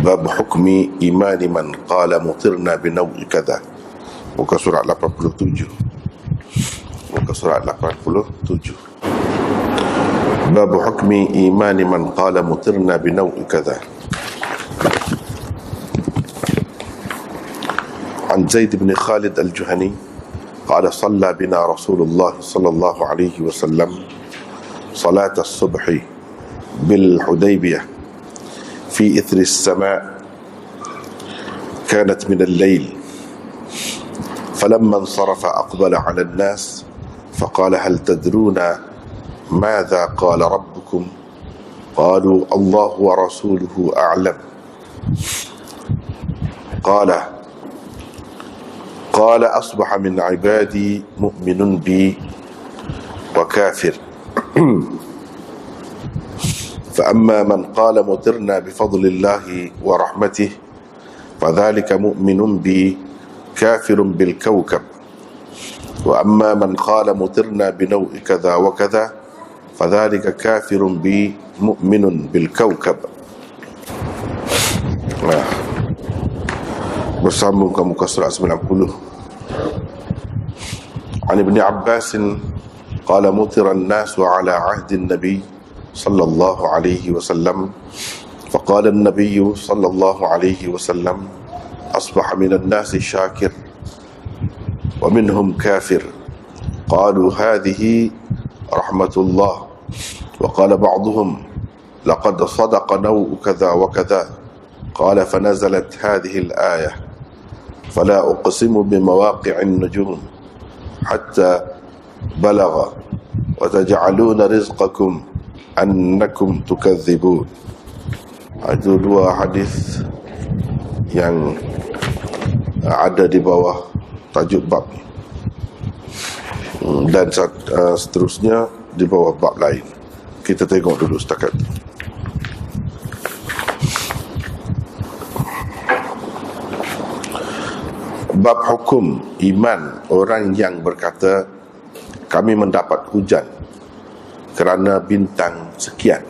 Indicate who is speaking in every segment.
Speaker 1: Bab hukmi imani man qala mutirna binawi kadha. Muka surat 87. Muka surat 87. Bab hukmi imani man qala mutirna binawi kadha. عن زيد بن خالد الجهني قال صلى بنا رسول الله صلى الله عليه وسلم صلاة الصبح بالحديبية في إثر السماء كانت من الليل فلما انصرف أقبل على الناس فقال هل تدرون ماذا قال ربكم قالوا الله ورسوله أعلم قال أصبح من عبادي مؤمن بي وكافر فأما من قال مطرنا بفضل الله ورحمته فذلك مؤمن بي كافر بالكوكب وأما من قال مطرنا بنوء كذا وكذا فذلك كافر بي مؤمن بالكوكب. Bersambung ke muka surat 90. عن ابن عباس قال مطر الناس على عهد النبي صلى الله عليه وسلم فقال النبي صلى الله عليه وسلم أصبح من الناس شاكر ومنهم كافر قالوا هذه رحمة الله وقال بعضهم لقد صدق نوء كذا وكذا قال فنزلت هذه الآية فلا أقسم بمواقع النجوم حتى بلغ وتجعلون رزقكم أنكم تكذبون. Itu dua hadis yang ada di bawah tajuk bab ni, dan seterusnya di bawah bab lain. Kita tengok dulu setakat tu. Bab hukum iman orang yang berkata kami mendapat hujan kerana bintang sekian.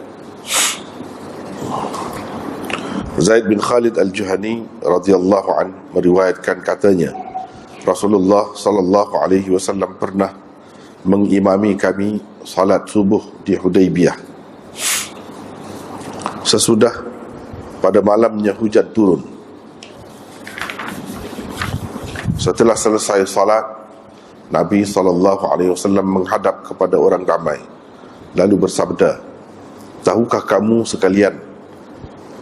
Speaker 1: Zaid bin Khalid al-Juhani radhiyallahu an meriwayatkan katanya Rasulullah sallallahu alaihi wasallam pernah mengimami kami salat subuh di Hudaybiyah. Sesudah pada malamnya hujan turun. Setelah selesai salat, Nabi SAW menghadap kepada orang ramai lalu bersabda, tahukah kamu sekalian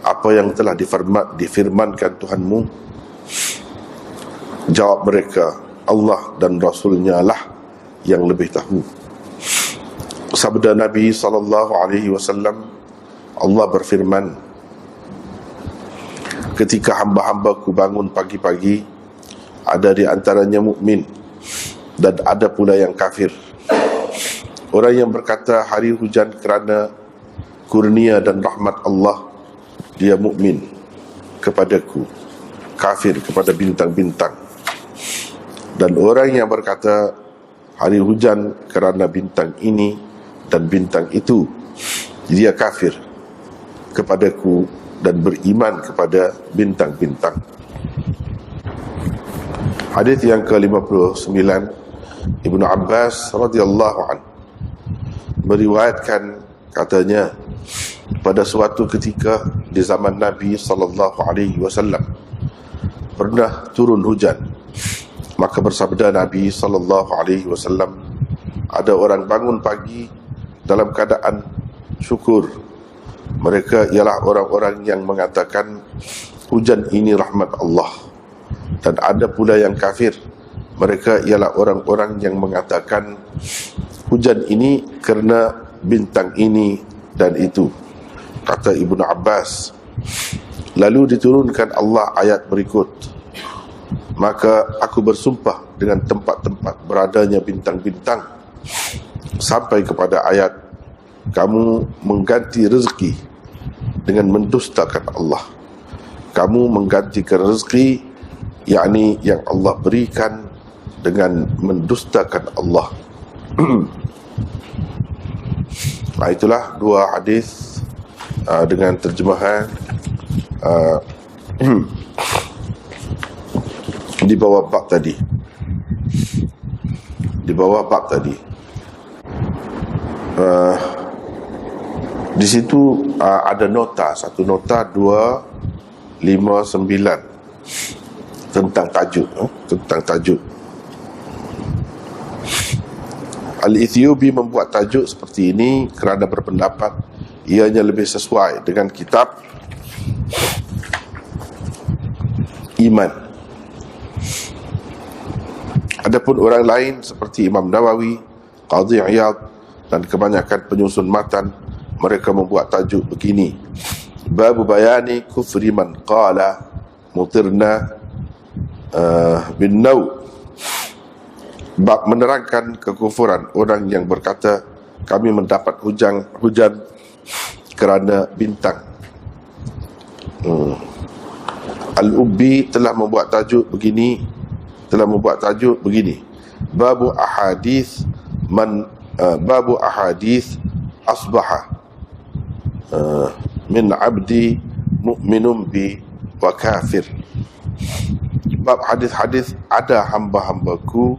Speaker 1: apa yang telah difirmankan Tuhanmu? Jawab mereka, Allah dan Rasulnya lah yang lebih tahu. Sabda Nabi SAW, Allah berfirman, ketika hamba-hambaku bangun pagi-pagi, ada di antaranya mukmin dan ada pula yang kafir. Orang yang berkata hari hujan kerana kurnia dan rahmat Allah, dia mukmin kepadaku, kafir kepada bintang-bintang. Dan orang yang berkata hari hujan kerana bintang ini dan bintang itu, dia kafir kepadaku dan beriman kepada bintang-bintang. Hadis yang ke-59, Ibnu Abbas radhiyallahu anhu meriwayatkan katanya, pada suatu ketika di zaman Nabi sallallahu alaihi wasallam pernah turun hujan. Maka bersabda Nabi sallallahu alaihi wasallam, ada orang bangun pagi dalam keadaan syukur. Mereka ialah orang-orang yang mengatakan hujan ini rahmat Allah. Dan ada pula yang kafir. Mereka ialah orang-orang yang mengatakan hujan ini kerana bintang ini dan itu. Kata Ibnu Abbas, lalu diturunkan Allah ayat berikut, maka aku bersumpah dengan tempat-tempat beradanya bintang-bintang, sampai kepada ayat, kamu mengganti rezeki dengan mendustakan Allah. Kamu menggantikan rezeki, yakni yang Allah berikan, dengan mendustakan Allah. Itulah dua hadis dengan terjemahan Di bawah bab tadi. Di situ ada nota, satu nota 259 tentang tajuk. Al-Ethiopi membuat tajuk seperti ini kerana berpendapat ianya lebih sesuai dengan kitab iman. Adapun orang lain seperti Imam Nawawi, Qadhi Iyad dan kebanyakan penyusun matan, mereka membuat tajuk begini: Babu bayani kufri man qala mutirna bin naw. Bab menerangkan kekufuran orang yang berkata kami mendapat hujan kerana bintang. Al-Ubbi telah membuat tajuk begini. Babu ahadith asbaha min abdi mu'minum bi wa kafir. Bab hadis-hadis ada hamba-hambaku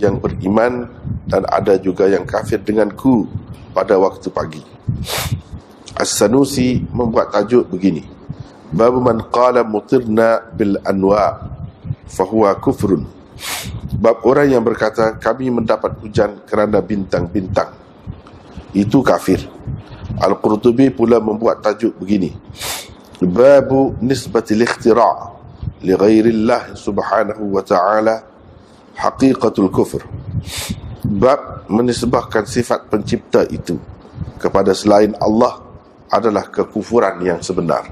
Speaker 1: yang beriman dan ada juga yang kafir denganku pada waktu pagi. As-Sanusi membuat tajuk begini: Bab man qala mutirna bil anwa fahuwa kufrun. Bab orang yang berkata kami mendapat hujan kerana bintang-bintang, itu kafir. Al-Qurtubi pula membuat tajuk begini: Babu nisbatil ikhtira' li ghairillah subhanahu wa ta'ala haqiqatul kufr. Bab menisbahkan sifat pencipta itu kepada selain Allah adalah kekufuran yang sebenar.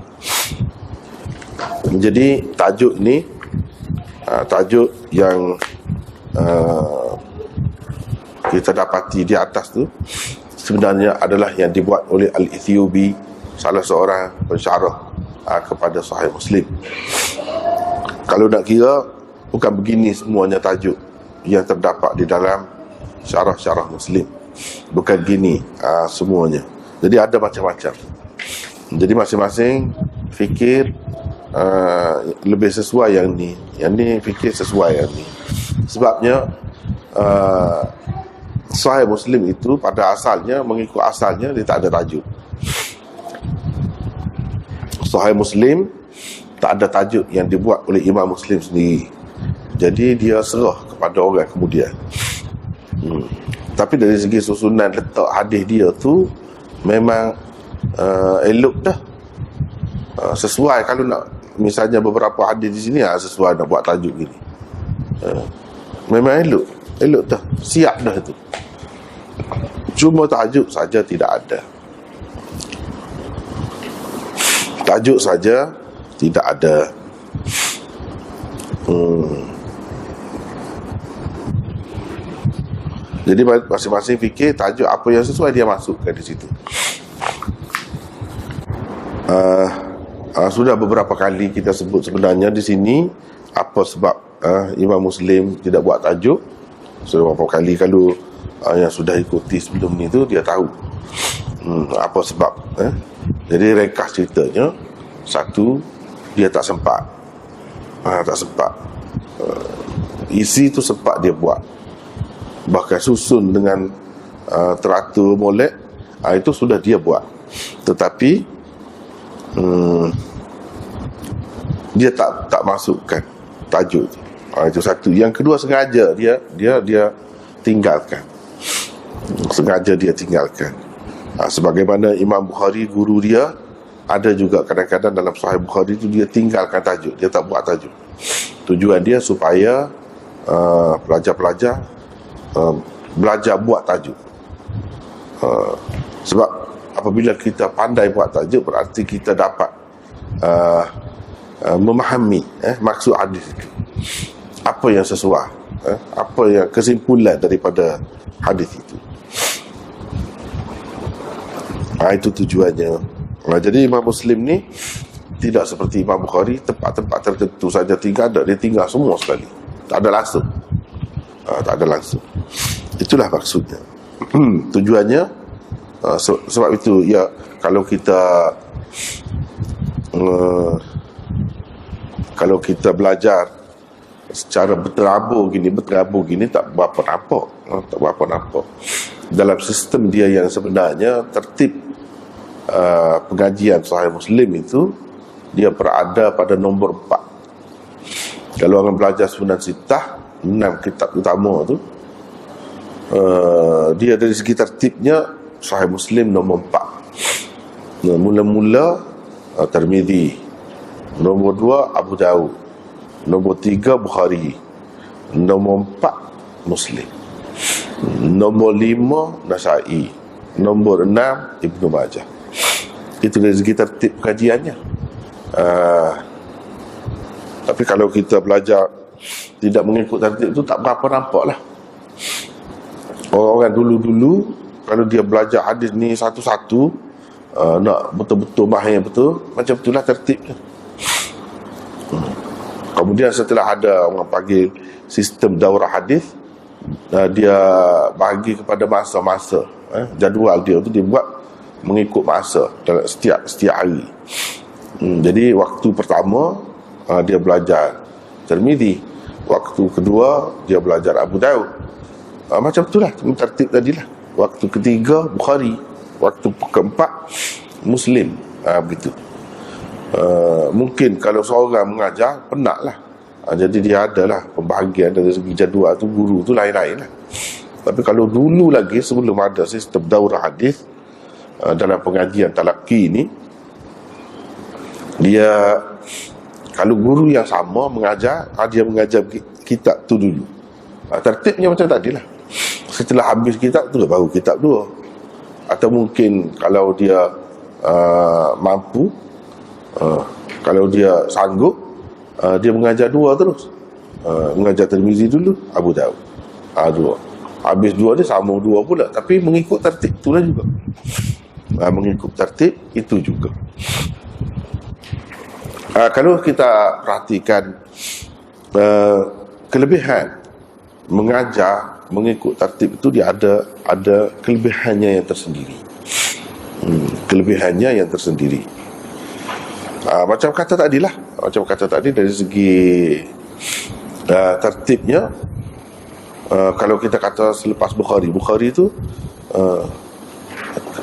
Speaker 1: Jadi tajuk ni tajuk yang kita dapati di atas tu sebenarnya adalah yang dibuat oleh Al-Ethiopi, salah seorang pensyarah kepada Sahih Muslim. Kalau nak kira, bukan begini semuanya tajuk yang terdapat di dalam syarah-syarah Muslim. Bukan gini semuanya. Jadi ada macam-macam. Jadi masing-masing fikir lebih sesuai yang ni. Yang ni fikir sesuai yang ni. Sebabnya Sahih Muslim itu pada asalnya, mengikut asalnya, dia tak ada tajuk. Sahih Muslim tak ada tajuk yang dibuat oleh Imam Muslim sendiri. Jadi dia serah kepada orang kemudian. Tapi dari segi susunan letak hadis dia tu memang elok dah. Sesuai. Kalau nak misalnya beberapa hadis di sini sesuai nak buat tajuk gini. Memang elok dah. Siap dah tu. Cuma tajuk saja tidak ada. Tajuk saja tidak ada. Jadi masing-masing fikir tajuk apa yang sesuai dia masukkan di situ. Sudah beberapa kali kita sebut sebenarnya di sini apa sebab Imam Muslim tidak buat tajuk. Sudah beberapa kali, kalau yang sudah ikuti sebelum ni tu dia tahu apa sebab. Jadi ringkas ceritanya, satu, dia tak sempat. Isi tu sempat dia buat, bahkan susun dengan teratur molek, itu sudah dia buat. Tetapi dia tak masukkan tajuk tu. Itu satu. Yang kedua, sengaja dia tinggalkan. Sebagaimana Imam Bukhari, guru dia, ada juga kadang-kadang dalam Sahih Bukhari itu dia tinggalkan tajuk, dia tak buat tajuk. Tujuan dia supaya pelajar-pelajar belajar buat tajuk. Sebab apabila kita pandai buat tajuk, berarti kita dapat memahami maksud hadis itu, apa yang sesuai, apa yang kesimpulan daripada hadis itu. Itu tujuannya. Jadi Imam Muslim ni tidak seperti Imam Bukhari, tempat-tempat tertentu saja tinggal, dia tinggal semua sekali. Tak ada langsung. Itulah maksudnya. Tujuannya. Sebab itu, ya, kalau kita Kalau kita belajar secara berterabur gini tak berapa nampak. Tak berapa nampak. Dalam sistem dia yang sebenarnya, tertib pengajian Sahih Muslim itu, dia berada pada nombor 4. Kalau orang belajar Sunan Sittah, 6 kitab utama tu, dia dari segi tertibnya Sahih Muslim nombor 4. Mula-mula Tirmizi, nombor 2 Abu Daud, nombor 3 Bukhari, nombor 4 Muslim, nombor 5 Nasa'i, nombor 6 Ibnu Majah. Itu dari segi tertib kajiannya. Tapi kalau kita belajar tidak mengikut tertib itu, tak berapa nampak lah. Orang-orang dulu-dulu, kalau dia belajar hadis ni satu-satu, nak betul-betul mahir betul, macam itulah tertibnya. Kemudian setelah ada orang panggil sistem daurah hadis, dia bagi kepada masa-masa, jadual dia tu dia buat mengikut masa dalam setiap hari. Jadi waktu pertama dia belajar Tirmizi, waktu kedua dia belajar Abu Daud, macam itulah tertib tadilah. Waktu ketiga Bukhari, waktu keempat Muslim, begitu. Mungkin kalau seorang mengajar penatlah, jadi dia adalah pembahagian dari segi jadual tu, guru tu lain-lain lah. Tapi kalau dulu lagi, sebelum ada sistem daurah hadis, dalam pengajian talaqi ni, dia kalau guru yang sama mengajar, dia mengajar kitab tu dulu. Tertibnya macam tadilah. Setelah habis kitab tu baru kitab 2. Atau mungkin kalau dia mampu, kalau dia sanggup, dia mengajar 2 terus. Mengajar Tirmizi dulu, Abu Daud, 2. Habis 2 dia sambung 2 pula, tapi mengikut tertib itulah juga. Mengikut tertib itu juga. Kalau kita perhatikan kelebihan mengajar mengikut tertib itu, dia ada kelebihannya yang tersendiri. Kelebihannya yang tersendiri. Macam kata tadi, dari segi tertibnya, kalau kita kata selepas Bukhari itu,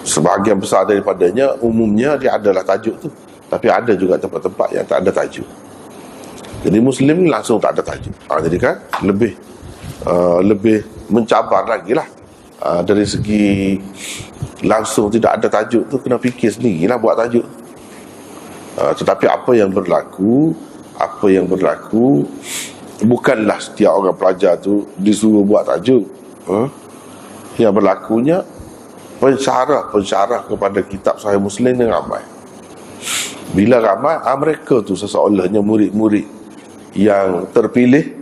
Speaker 1: sebahagian besar daripadanya umumnya dia adalah tajuk tu, tapi ada juga tempat-tempat yang tak ada tajuk. Jadi Muslim langsung tak ada tajuk. Jadi kan lebih mencabar lagi lah. Dari segi langsung tidak ada tajuk tu, kena fikir sendirilah buat tajuk. Tetapi apa yang berlaku bukanlah setiap orang pelajar tu disuruh buat tajuk. Yang berlakunya pensyarah kepada kitab Sahih Muslim ni ramai. Bila ramai, mereka tu seseolahnya murid-murid yang terpilih,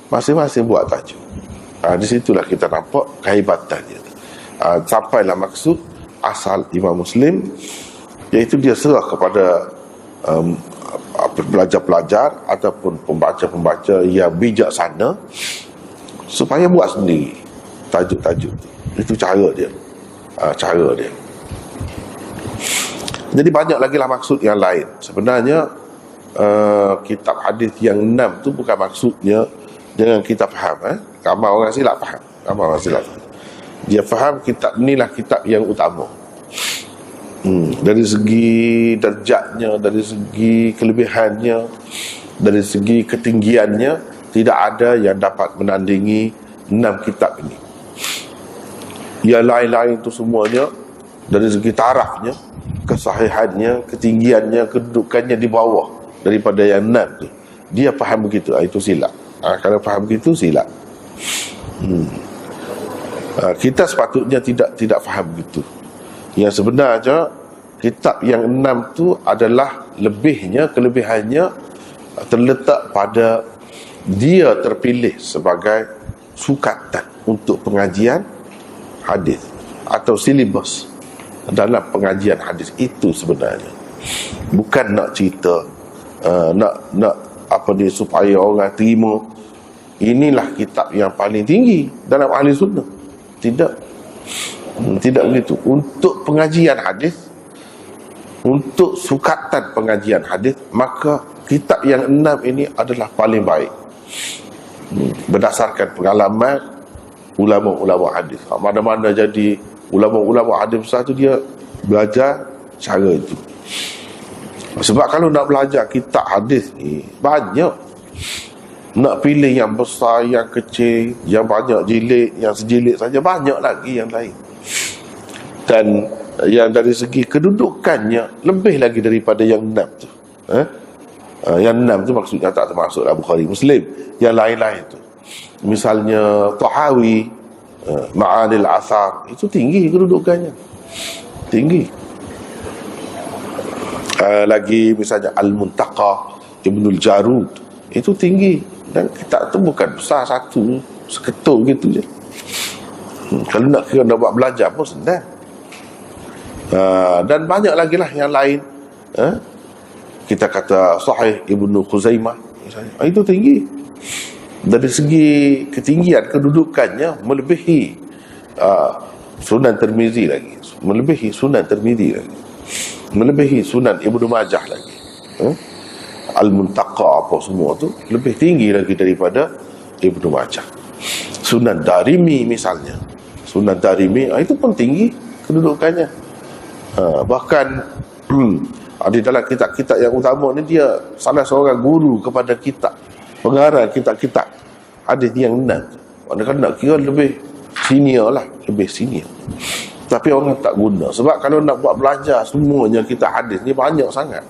Speaker 1: masing-masing buat tajuk. Di situlah kita nampak kehebatannya. Sampailah maksud asal Imam Muslim, iaitu dia serah kepada pelajar-pelajar ataupun pembaca-pembaca yang bijaksana supaya buat sendiri tajuk-tajuk. Itu cara dia. Jadi banyak lagi lah maksud yang lain. Sebenarnya kitab hadis yang 6 tu bukan maksudnya jangan kita faham. Ramai orang silap faham. Dia faham kitab ni lah kitab yang utama. Dari segi darjatnya, dari segi kelebihannya, dari segi ketinggiannya, tidak ada yang dapat menandingi 6 kitab ini. Yang lain-lain itu semuanya dari segi tarafnya, kesahihannya, ketinggiannya, kedudukannya di bawah daripada yang 6 tu. Dia faham begitu, itu silap. Kalau faham begitu, silap. Kita sepatutnya tidak faham begitu. Yang sebenarnya kitab yang 6 tu adalah kelebihannya terletak pada dia terpilih sebagai sukatan untuk pengajian hadis atau silibus dalam pengajian hadis. Itu sebenarnya bukan nak cerita nak apa dia supaya orang terima inilah kitab yang paling tinggi dalam ahli sunnah. Tidak begitu. Untuk pengajian hadis, untuk sukatan pengajian hadis, maka kitab yang 6 ini adalah paling baik berdasarkan pengalaman ulama-ulama hadis. Mana-mana jadi ulama-ulama hadis besar tu, dia belajar cara itu. Sebab kalau nak belajar kitab hadis ni banyak, nak pilih yang besar, yang kecil, yang banyak jilid, yang sejilid saja, banyak lagi yang lain. Dan yang dari segi kedudukannya lebih lagi daripada yang 6 tu. Yang 6 tu maksudnya tak termasuklah Bukhari, Muslim. Yang lain-lain tu, misalnya Tahawi, Ma'anil Athar, itu tinggi kedudukannya, tinggi. Lagi misalnya Al-Muntaqa, Ibnul Jarud, itu tinggi. Dan kitab tu bukan besar, satu seketul gitu je. Kalau nak kira nak buat belajar pun senang. Dan banyak lagi lah yang lain. Kita kata Sahih Ibnu Khuzaimah misalnya, itu tinggi. Dari segi ketinggian kedudukannya melebihi Sunan Tirmizi lagi, melebihi Sunan Tirmizi lagi, melebihi Sunan Ibnu Majah lagi. Al-Muntaqa apa semua tu lebih tinggi lagi daripada Ibnu Majah. Sunan Darimi misalnya, Sunan Darimi itu pun tinggi kedudukannya. Bahkan di dalam kitab-kitab yang utama ni, dia salah seorang guru kepada kitab, pengarang kitab-kitab hadis yang 6. Maknanya nak kira lebih senior lah, lebih senior. Tapi orang tak guna. Sebab kalau nak buat belajar semuanya kitab hadis ni banyak sangat.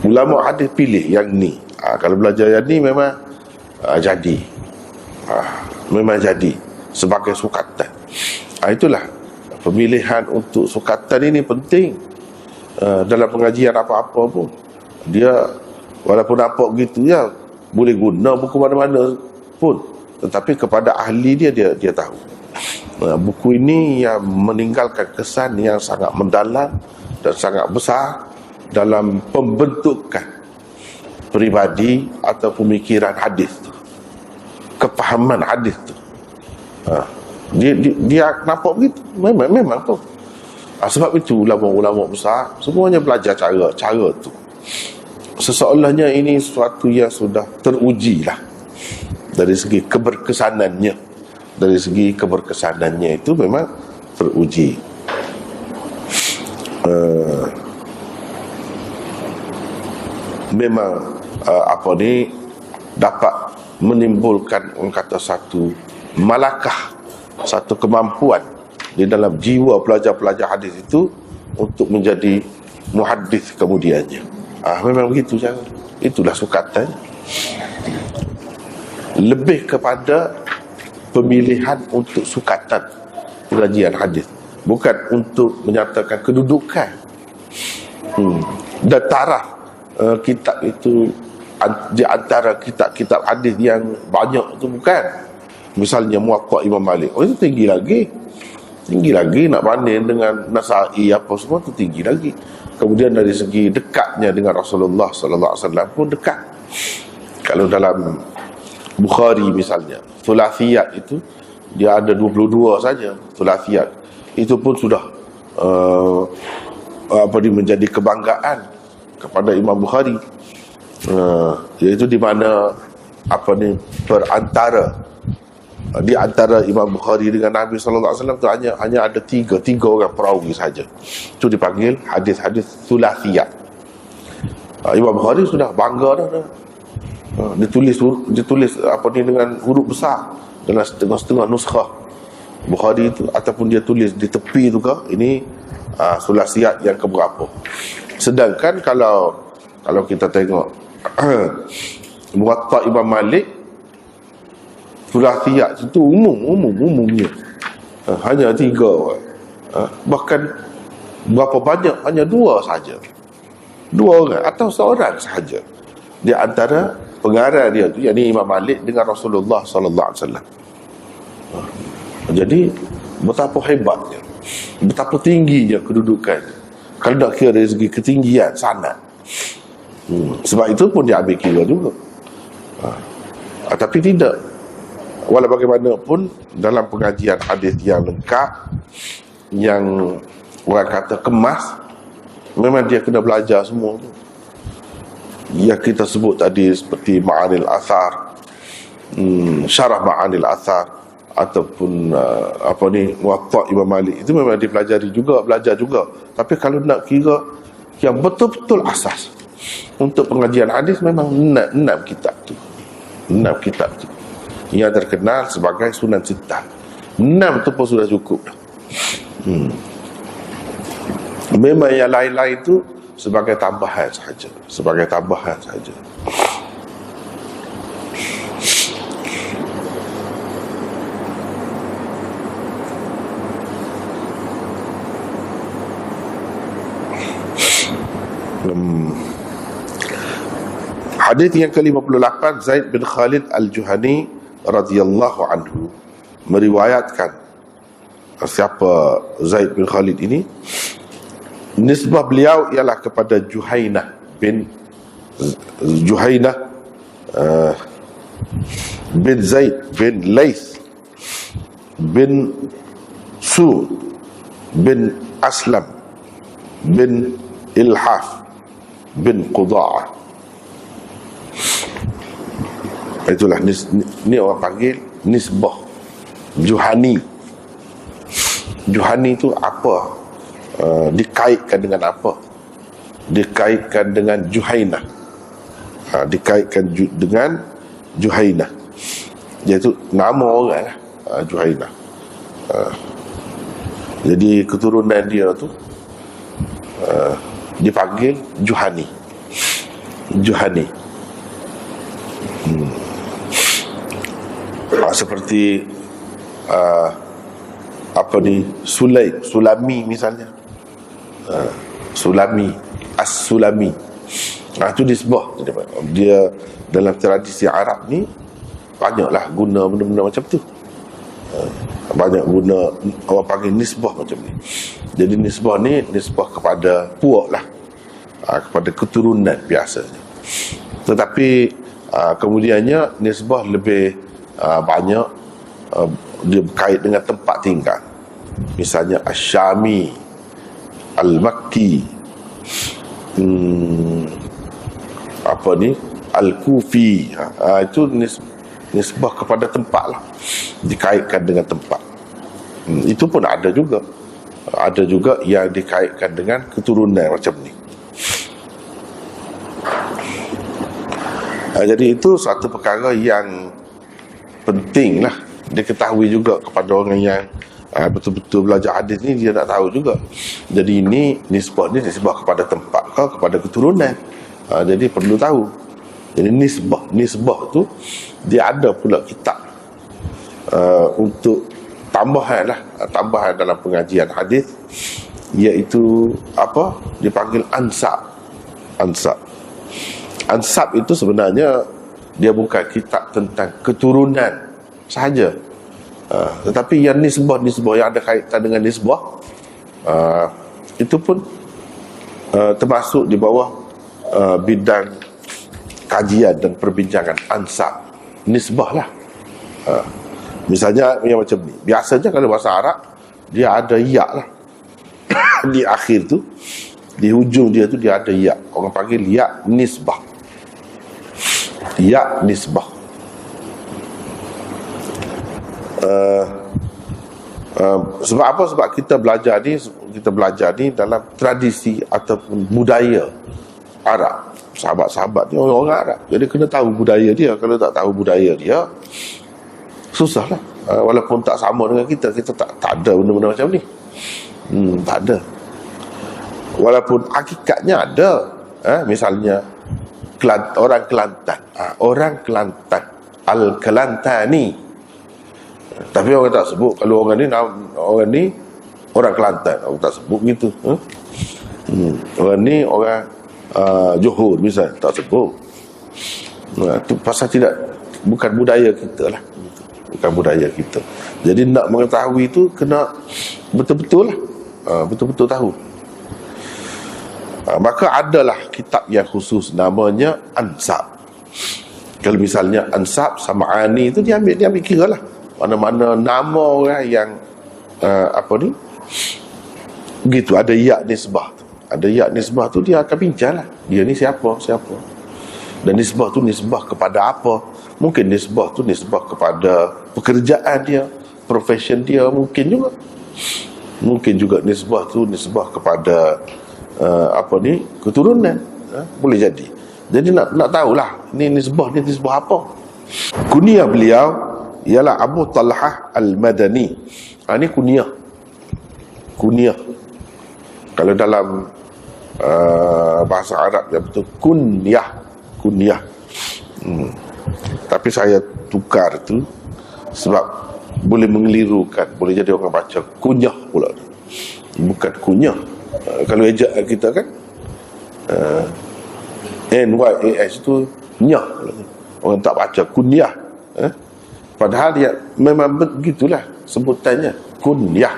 Speaker 1: Ulama hadis pilih yang ni. Kalau belajar yang ni memang jadi. Memang jadi sebagai sukatan. Itulah pemilihan untuk sukatan ini penting. Dalam pengajian apa-apa pun, dia walaupun nampak begitu, ya boleh guna buku mana-mana pun, tetapi kepada ahli dia tahu. Buku ini yang meninggalkan kesan yang sangat mendalam dan sangat besar dalam pembentukan peribadi atau pemikiran hadis tu, kepahaman hadis tu. Dia nampak begitu, memang tu. Sebab itu ulama-ulama besar semuanya belajar cara tu. Seseolahnya ini sesuatu yang sudah teruji lah dari segi keberkesanannya. Dari segi keberkesanannya itu memang teruji. Memang dapat menimbulkan orang kata satu malakah, satu kemampuan di dalam jiwa pelajar-pelajar hadis itu untuk menjadi muhaddis kemudiannya. Memang begitu cara. Itulah sukatan. Lebih kepada pemilihan untuk sukatan pengajian hadis, bukan untuk menyatakan kedudukan dan taraf kitab itu di antara kitab-kitab hadis yang banyak itu, bukan. Misalnya Muwatta Imam Malik, itu tinggi lagi, nak banding dengan Nasa'i apa semua tu tinggi lagi. Kemudian dari segi dekatnya dengan Rasulullah sallallahu alaihi wasallam pun dekat. Kalau dalam Bukhari misalnya, thulathiyat itu dia ada 22 saja thulathiyat. Itu pun sudah menjadi kebanggaan kepada Imam Bukhari. Iaitu di mana di antara Imam Bukhari dengan Nabi sallallahu alaihi wasallam tu hanya ada tiga orang perawi saja. Itu dipanggil hadis-hadis thulathiyat. Imam Bukhari sudah bangga dah. Ditulis dengan huruf besar, dengan setengah nuskah Bukhari itu, ataupun dia tulis di tepi tu ke, ini thulathiyat yang keberapa. Sedangkan kalau kita tengok Muwatta Imam Malik, thulathiyat itu umumnya hanya 3 orang. Bahkan berapa banyak, hanya 2 saja, 2 orang atau seorang sahaja di antara pengarang dia tu, yakni Imam Malik dengan Rasulullah sallallahu alaihi wasallam. Jadi betapa hebatnya, betapa tingginya kedudukannya kalau nak kira dari segi ketinggian sanad. Sebab itu pun dia ambil kira juga. Tapi tidak, walau bagaimanapun dalam pengajian hadis yang lengkap, yang orang kata kemas, memang dia kena belajar semua tu. yang kita sebut tadi seperti Ma'anil Athar, Syarah Ma'anil Athar, ataupun Muwatta' Imam Malik, itu memang dipelajari juga, belajar juga. Tapi kalau nak kira yang betul-betul asas untuk pengajian hadis, memang 6 kitab tu. 6 kitab tu yang terkenal sebagai Sunan Sittah. 6 tu pun sudah cukup dah. Memang yang lain-lain tu sebagai tambahan sahaja, sebagai tambahan sahaja. Hadis yang ke-58, Zaid bin Khalid Al-Juhani radhiyallahu anhu meriwayatkan. Siapa Zaid bin Khalid ini? Nisbah beliau ialah kepada Juhainah bin Zaid bin Laith bin Su bin Aslam bin Ilhaf bin Quda'ah. Itulah ni orang panggil nisbah Juhani. Juhani itu apa? Dikaitkan dengan apa? Dikaitkan dengan Juhainah. Dikaitkan dengan Juhainah, iaitu nama orang lah, Juhainah. Jadi keturunan dia tu dipanggil Juhani. Juhani. Seperti Sulami misalnya. Sulami, As-Sulami. Itu nisbah. Dia dalam tradisi Arab ni banyaklah guna benda-benda macam tu. Banyak guna, orang panggil nisbah macam ni. Jadi nisbah ni nisbah kepada puak lah, kepada keturunan biasanya. Tetapi kemudiannya nisbah lebih banyak dia berkait dengan tempat tinggal. Misalnya Asy-Syami, Al-Makki, Al-Kufi. Itu nisbah kepada tempat lah, dikaitkan dengan tempat. Itu pun ada juga. Ada juga yang dikaitkan dengan keturunan macam ni. Jadi itu satu perkara yang penting lah diketahui juga kepada orang yang betul-betul belajar hadis ni. Dia nak tahu juga. Jadi ini nisbah kepada tempat ke kepada keturunan. Jadi perlu tahu. Jadi nisbah tu dia ada pula kitab untuk tambahan dalam pengajian hadis, iaitu dipanggil ansab. Ansab itu sebenarnya dia bukan kitab tentang keturunan sahaja, tetapi yang nisbah yang ada kaitan dengan nisbah, itu pun termasuk di bawah bidang kajian dan perbincangan ansab, nisbah lah. Misalnya yang macam ni, biasanya kalau bahasa Arab dia ada ya lah di akhir tu, di hujung dia tu dia ada ya. Orang panggil ya nisbah. Ya nisbah. Sebab apa? Sebab kita belajar ni dalam tradisi ataupun budaya Arab. Sahabat-sahabat ni orang Arab, jadi kena tahu budaya dia. Kalau tak tahu budaya dia, susah lah. Walaupun tak sama dengan kita tak ada benda-benda macam ni. Tak ada. Walaupun hakikatnya ada. Misalnya orang Kelantan, Al-Kelantani, tapi orang tak sebut kalau orang ni orang Kelantan, orang tak sebut gitu. Orang ni orang Johor misalnya, tak sebut. Itu pasal bukan budaya kita lah, bukan budaya kita. Jadi nak mengetahui itu kena betul-betul lah, betul-betul tahu. Maka adalah kitab yang khusus namanya Ansab. Kalau misalnya Ansab Sam'ani itu dia ambil kira lah mana-mana nama orang yang begitu ada ya nisbah tu. Ada ya nisbah tu dia akan bincang lah, dia ni siapa. Dan nisbah tu nisbah kepada apa? Mungkin nisbah tu nisbah kepada pekerjaan dia, profession dia, mungkin juga. Mungkin juga nisbah tu nisbah kepada keturunan. Boleh jadi. Jadi nak tahulah ni nisbah apa. Kunyah beliau ialah Abu Talhah Al-Madani. Ini kunyah. Kalau dalam bahasa Arab dia betul kunyah. Tapi saya tukar tu sebab boleh mengelirukan, boleh jadi orang baca kunyah pula, bukan kunyah. Kalau ejaan kita kan NYAS tu nyah, orang tak baca kunyah. Padahal dia memang begitulah sebutannya, kunyah.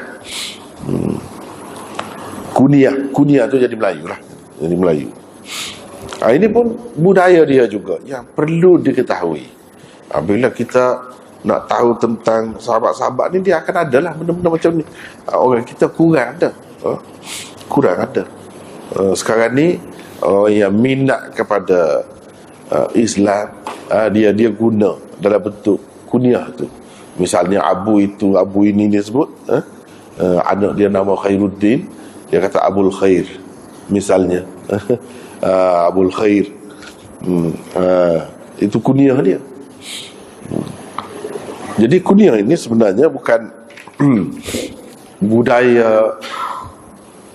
Speaker 1: Kunyah tu jadi Melayu lah, jadi Melayu. Ini pun budaya dia juga yang perlu diketahui. Bila kita nak tahu tentang sahabat-sahabat ni, dia akan ada lah benda-benda macam ni. Orang kita kurang ada. Sekarang ni orang yang minat kepada Islam, dia guna dalam bentuk kunyah tu. Misalnya Abu ini dia sebut, anak dia nama Khairuddin, dia kata Abul Khair misalnya. Abul Khair, itu kunyah dia. Jadi kunyah ini sebenarnya bukan budaya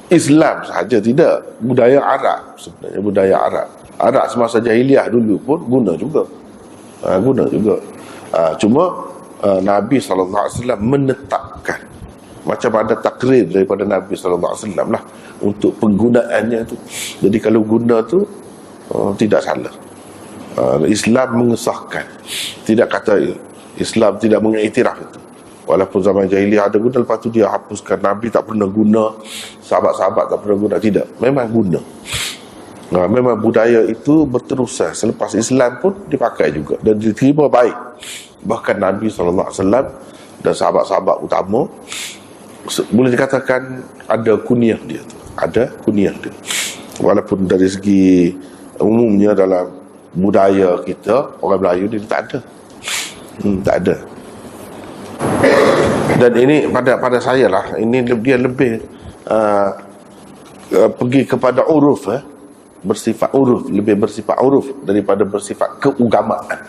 Speaker 1: Islam sahaja, tidak, budaya Arab sebenarnya, budaya Arab semasa jahiliah dulu pun guna juga. Cuma Nabi SAW menetapkan, macam ada takrir daripada Nabi SAW lah untuk penggunaannya tu. Jadi kalau guna tu tidak salah. Islam mengesahkan, tidak kata Islam tidak mengiktiraf itu. Walaupun zaman jahiliah ada guna, lepas tu dia hapuskan. Nabi tak pernah guna, sahabat-sahabat tak pernah guna, tidak, memang guna. Memang budaya itu berterusan. Selepas Islam pun dipakai juga dan diterima baik. Bahkan Nabi SAW dan sahabat-sahabat utama boleh dikatakan ada kunyah dia tu, walaupun dari segi umumnya dalam budaya kita orang Melayu dia tak ada. Dan ini pada saya lah, ini dia lebih pergi kepada uruf, bersifat uruf, lebih bersifat uruf daripada bersifat keugamaan.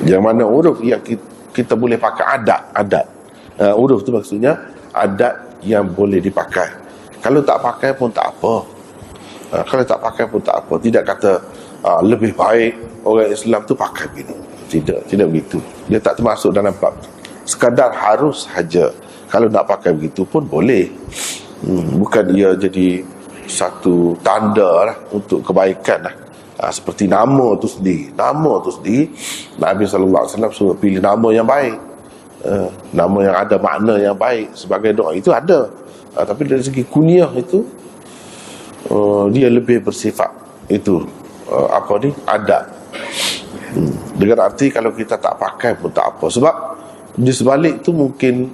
Speaker 1: Yang mana uruf yang kita boleh pakai adat. Uruf tu maksudnya adat yang boleh dipakai. Kalau tak pakai pun tak apa. Tidak kata lebih baik orang Islam tu pakai begini. Tidak begitu. Dia tak termasuk dalam bab. Sekadar harus saja. Kalau nak pakai begitu pun boleh. Bukan ia jadi satu tanda lah untuk kebaikan lah. Seperti nama tu sendiri. Nabi SAW suruh pilih nama yang baik. Nama yang ada makna yang baik sebagai doa, itu ada. Tapi dari segi kunyah itu dia lebih bersifat itu adat. Dengan arti kalau kita tak pakai pun tak apa. Sebab di sebalik itu mungkin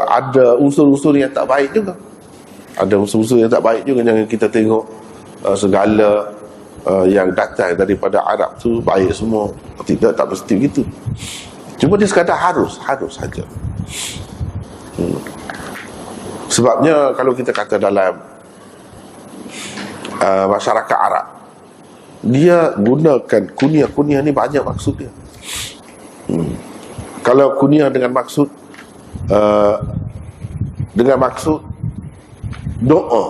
Speaker 1: ada unsur-unsur yang tak baik juga. Jangan kita tengok segala yang datang daripada Arab tu baik semua. Tidak, tak mesti begitu. Cuma dia sekadar harus saja. Sebabnya kalau kita kata dalam masyarakat Arab, dia gunakan kunyah ni banyak maksud dia. Kalau kunyah dengan maksud doa,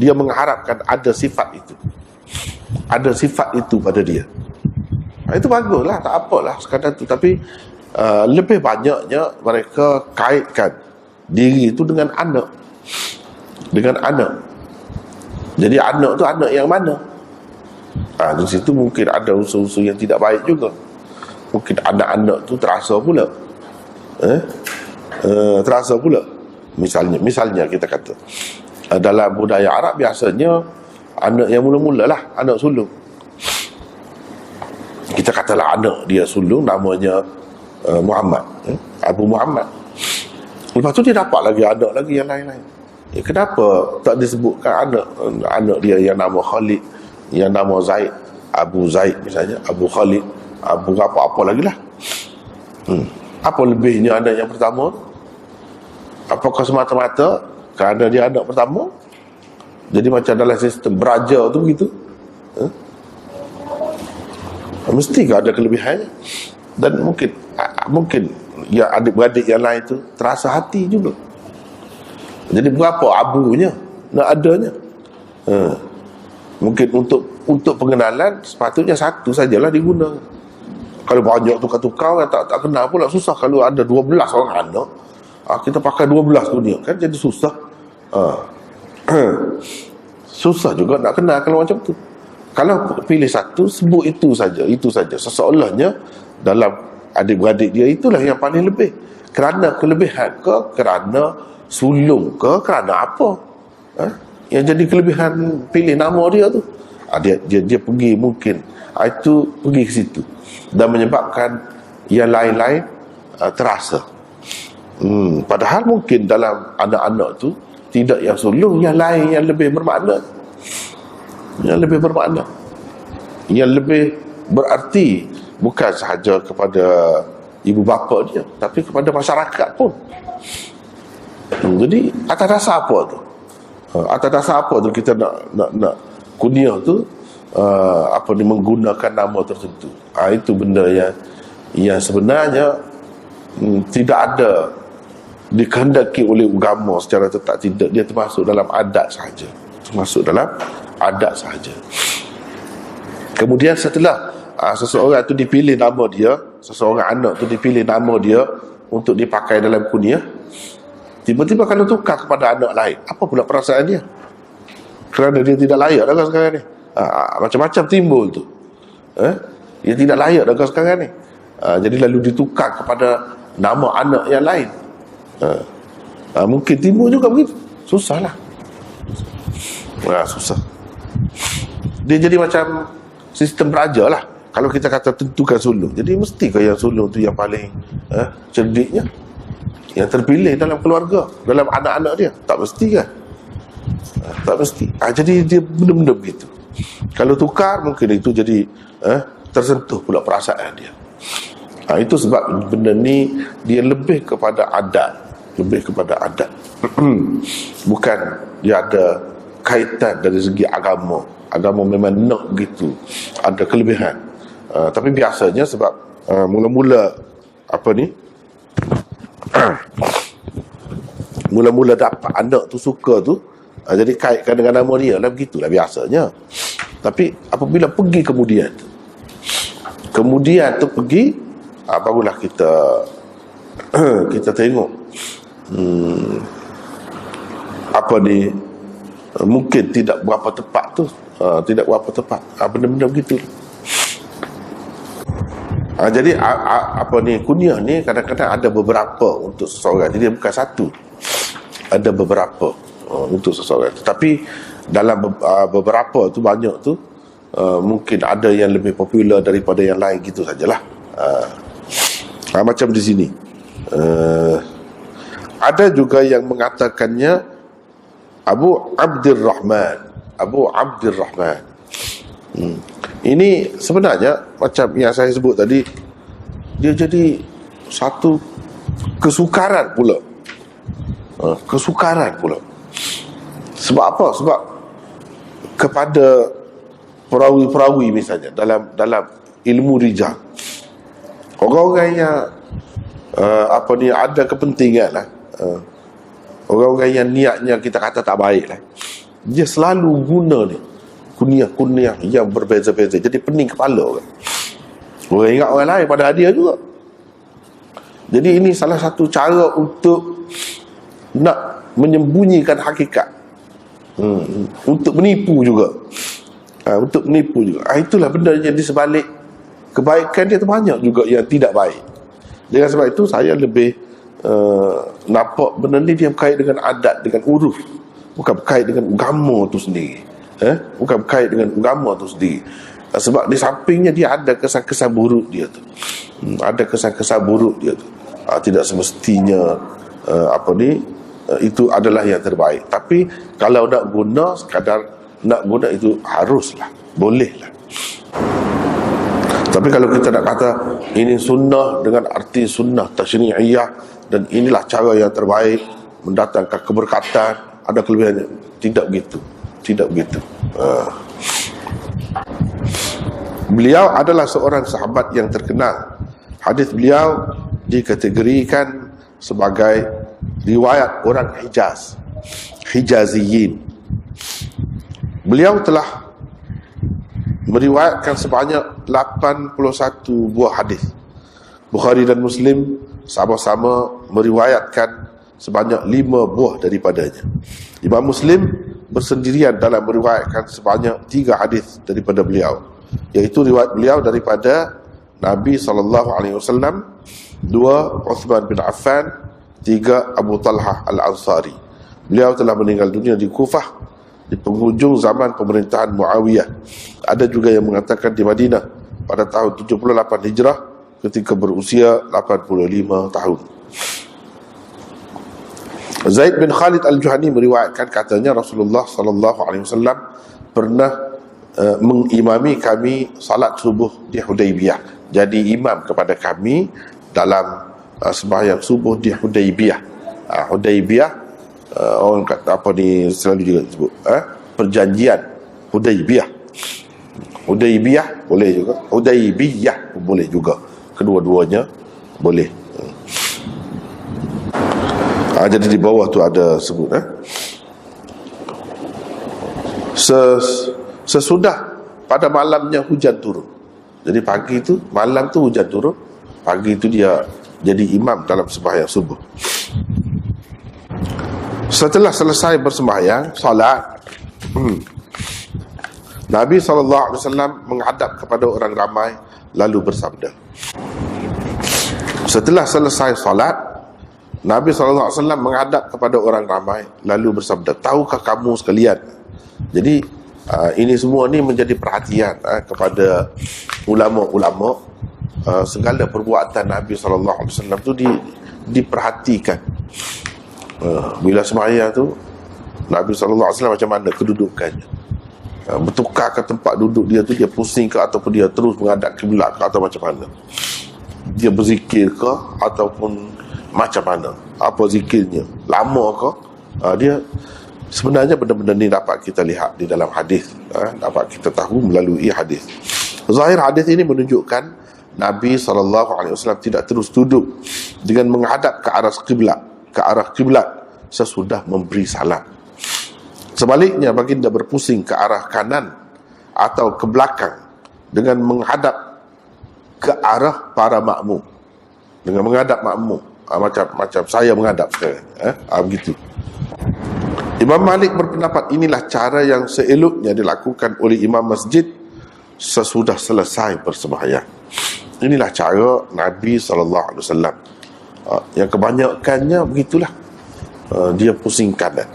Speaker 1: dia mengharapkan ada sifat itu pada dia. Itu baguslah, tak apalah sekadar tu. Tapi lebih banyaknya mereka kaitkan diri itu dengan anak. Jadi anak tu anak yang mana? Di situ mungkin ada unsur-unsur yang tidak baik juga. Mungkin anak-anak tu terasa pula. Misalnya kita kata dalam budaya Arab biasanya anak yang mula-mula lah, anak sulung. Kita katalah anak dia sulung namanya Muhammad, Abu Muhammad. Lepas tu dia dapat lagi anak lagi yang lain-lain. Kenapa tak disebutkan anak dia yang nama Khalid, yang nama Zaid, Abu Zaid misalnya, Abu Khalid, Abu apa-apa lagi lah. Apa lebihnya anak yang pertama? Apakah semata-mata kerana dia anak pertama? Jadi macam dalam sistem beraja tu begitu? Mesti ada kelebihannya. Dan mungkin ya adik-beradik yang lain tu terasa hati juga. Jadi berapa abunya nak adanya? Mungkin untuk pengenalan sepatutnya satu sajalah digunakan. Kalau banyak tukar-tukar tak kenal pula, susah. Kalau ada 12 orang anak, kita pakai 12 dunia kan jadi susah. Susah juga nak kenal kalau macam tu. Kalau pilih satu, sebut itu saja. Seseolahnya dalam adik-beradik dia itulah yang paling lebih. Kerana kelebihan ke, kerana sulung ke, kerana apa? Yang jadi kelebihan pilih nama dia tu. Dia pergi mungkin itu pergi ke situ dan menyebabkan yang lain-lain terasa. Padahal mungkin dalam anak-anak tu tidak yang sulung, yang lain yang lebih bermakna, yang lebih berarti bukan sahaja kepada ibu bapa dia, tapi kepada masyarakat pun. Jadi atas dasar apa tu? Kita nak kunyah tu menggunakan nama tertentu. Itu benda yang sebenarnya tidak ada dikehendaki oleh agama secara tetap, tidak. Dia termasuk dalam adat sahaja. Kemudian setelah seseorang tu dipilih nama dia, seseorang anak tu dipilih nama dia untuk dipakai dalam kunyah, tiba-tiba kalau tukar kepada anak lain, apa pula perasaan dia? Kerana dia tidak layak dah sekarang ni. Macam-macam timbul tu. Dia tidak layak dah sekarang ni. Jadi lalu ditukar kepada nama anak yang lain. Mungkin timbul juga begitu. Susahlah. Susah. Dia jadi macam sistem beraja lah. Kalau kita kata tentukan sulung, jadi mestikah yang sulung tu yang paling cerdiknya, yang terpilih dalam keluarga, dalam anak-anak dia? Tak mesti kan? Tak mesti. Jadi dia benda-benda begitu. Kalau tukar, mungkin itu jadi tersentuh pula perasaan dia. Itu sebab benda ni dia lebih kepada adat. Bukan dia ada kaitan dari segi agama. Agama memang nak begitu, ada kelebihan. Tapi biasanya sebab mula-mula mula-mula dapat anak tu suka tu, jadi kaitkan dengan nama dia lah, begitulah biasanya. Tapi apabila pergi kemudian tu pergi, barulah kita tengok mungkin tidak berapa tepat tu, benda-benda begitu. Jadi kunyah ni kadang-kadang ada beberapa untuk seseorang. Jadi bukan satu, ada beberapa untuk seseorang. Tetapi dalam beberapa tu, banyak tu, mungkin ada yang lebih popular daripada yang lain, gitu sajalah. Macam di sini ada juga yang mengatakannya Abu Abdurrahman. Ini sebenarnya macam yang saya sebut tadi, dia jadi satu kesukaran pula. Sebab apa? Sebab kepada perawi-perawi misalnya dalam ilmu rijal, orang-orang yang ada kepentingan lah, orang-orang yang niatnya kita kata tak baik lah, dia selalu guna ni kunyah yang berbeza-beza, jadi pening kepala kan. Orang ingat orang lain pada hadiah juga. Jadi ini salah satu cara untuk nak menyembunyikan hakikat, untuk menipu juga. Itulah benda yang di sebalik kebaikan dia terbanyak juga yang tidak baik. Dengan sebab itu saya lebih nampak benda ni dia berkait dengan adat, dengan uruf, bukan berkait dengan agama tu sendiri. Sebab di sampingnya dia ada kesan-kesan buruk dia tu. Tidak semestinya itu adalah yang terbaik. Tapi kalau nak guna, sekadar nak guna itu haruslah bolehlah. Tapi kalau kita nak kata ini sunnah dengan arti sunnah tasyri'iyah dan inilah cara yang terbaik mendatangkan keberkatan, ada kelebihannya, tidak begitu. Tidak begitu. Beliau adalah seorang sahabat yang terkenal. Hadis beliau dikategorikan sebagai riwayat orang Hijaz, Hijaziyin. Beliau telah meriwayatkan sebanyak 81 buah hadis. Bukhari dan Muslim sama-sama meriwayatkan sebanyak 5 buah daripadanya. Imam Muslim bersendirian dalam meriwayatkan sebanyak 3 hadis daripada beliau, iaitu riwayat beliau daripada Nabi SAW, 2 Uthman bin Affan, 3 Abu Talhah Al-Ansari. Beliau telah meninggal dunia di Kufah di penghujung zaman pemerintahan Muawiyah. Ada juga yang mengatakan di Madinah pada tahun 78 Hijrah ketika berusia 85 tahun. Zaid bin Khalid Al-Juhani meriwayatkan, katanya Rasulullah SAW pernah mengimami kami salat subuh di Hudaybiyah. Jadi imam kepada kami dalam sembahyang subuh di Hudaybiyah. Hudaybiyah orang kata apa ni, selalu juga sebut perjanjian Hudaybiyah. Hudaybiyah boleh juga, Hudaybiyah boleh juga, kedua-duanya boleh. Jadi di bawah tu ada sebut sesudah pada malamnya hujan turun. Jadi pagi tu, malam tu hujan turun, pagi tu dia jadi imam dalam sembahyang subuh. Setelah selesai bersembahyang salat, Nabi SAW menghadap kepada orang ramai lalu bersabda. Setelah selesai salat, Nabi SAW menghadap kepada orang ramai lalu bersabda, tahukah kamu sekalian? Jadi ini semua ni menjadi perhatian kepada ulama-ulama. Segala perbuatan Nabi SAW tu diperhatikan. Bila sembahyang tu Nabi SAW macam mana kedudukannya, bertukar ke tempat duduk dia tu, dia pusing ke ataupun dia terus menghadap kiblat ke, atau macam mana, dia berzikir ke ataupun macam mana, apa zikirnya, lama ke. Dia sebenarnya benda-benda ni dapat kita lihat di dalam hadis, dapat kita tahu melalui hadis. Zahir hadis ini menunjukkan Nabi SAW tidak terus duduk dengan menghadap ke arah kiblat sesudah memberi salam. Sebaliknya baginda berpusing ke arah kanan atau ke belakang dengan menghadap ke arah para makmum, dengan menghadap makmum, macam saya menghadap sekarang, begitu. Imam Malik berpendapat inilah cara yang seeloknya dilakukan oleh imam masjid sesudah selesai bersembahyang. Inilah cara Nabi SAW. Yang kebanyakannya begitulah, dia pusing kanan.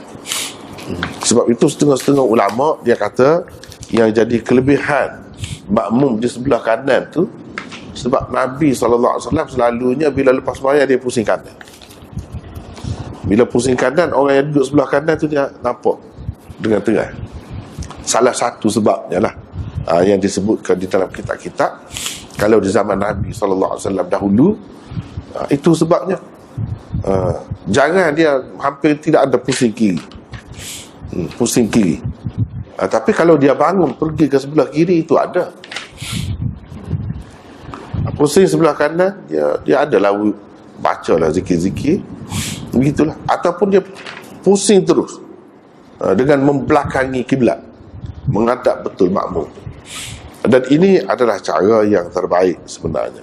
Speaker 1: Sebab itu setengah-setengah ulama dia kata yang jadi kelebihan makmum di sebelah kanan tu sebab Nabi SAW selalunya bila lepas sembahyang dia pusing kanan. Bila pusing kanan, orang yang duduk sebelah kanan tu dia nampak dengan terang. Salah satu sebabnya lah yang disebutkan di dalam kitab-kitab, kalau di zaman Nabi SAW dahulu, itu sebabnya. Jangan dia hampir tidak ada pusing kiri, pusing kiri. Tapi kalau dia bangun pergi ke sebelah kiri, itu ada. Pusing sebelah kanan, dia adalah bacalah zikir-zikir, begitulah. Ataupun dia pusing terus dengan membelakangi kiblat, menghadap betul makmum. Dan ini adalah cara yang terbaik sebenarnya.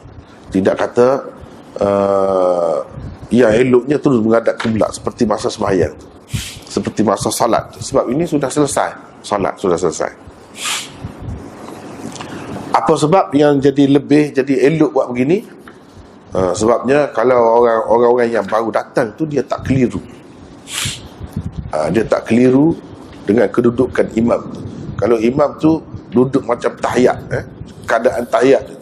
Speaker 1: Tidak kata yang eloknya terus menghadap kiblat seperti masa sembahyang, seperti masa salat. Sebab ini sudah selesai, salat sudah selesai. Apa sebab yang jadi elok buat begini? Sebabnya kalau orang-orang yang baru datang tu dia tak keliru. Dia tak keliru dengan kedudukan imam tu. Kalau imam tu duduk macam tahiyat, keadaan tahiyat tu,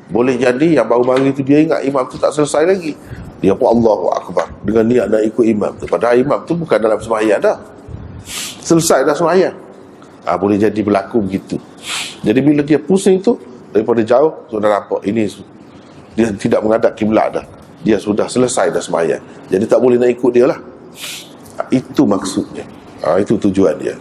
Speaker 1: boleh jadi yang baru mari tu dia ingat imam tu tak selesai lagi, dia pun Allahu Akbar dengan niat nak ikut imam tu, padahal imam tu bukan dalam sembahyang dah, selesai dah sembahyang. Boleh jadi berlaku begitu. Jadi bila dia pusing tu, daripada jauh sudah nampak ini dia tidak menghadap kiblat dah, dia sudah selesai dah sembahyang, jadi tak boleh nak ikut dia lah. Itu maksudnya, itu tujuan dia.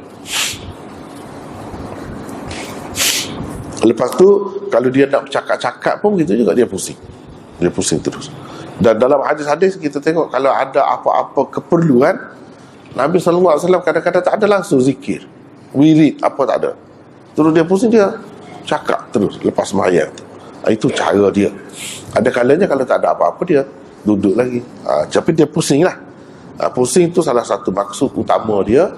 Speaker 1: Lepas tu kalau dia nak bercakap-cakap pun gitu juga, dia pusing terus. Dan dalam hadis-hadis kita tengok kalau ada apa-apa keperluan, Nabi SAW kadang-kadang tak ada langsung zikir, wirid apa tak ada, terus dia pusing, dia cakap terus lepas sembahyang tu. Itu cara dia. Ada kalanya kalau tak ada apa-apa, dia duduk lagi, tapi dia pusing lah. Pusing tu salah satu maksud utama dia,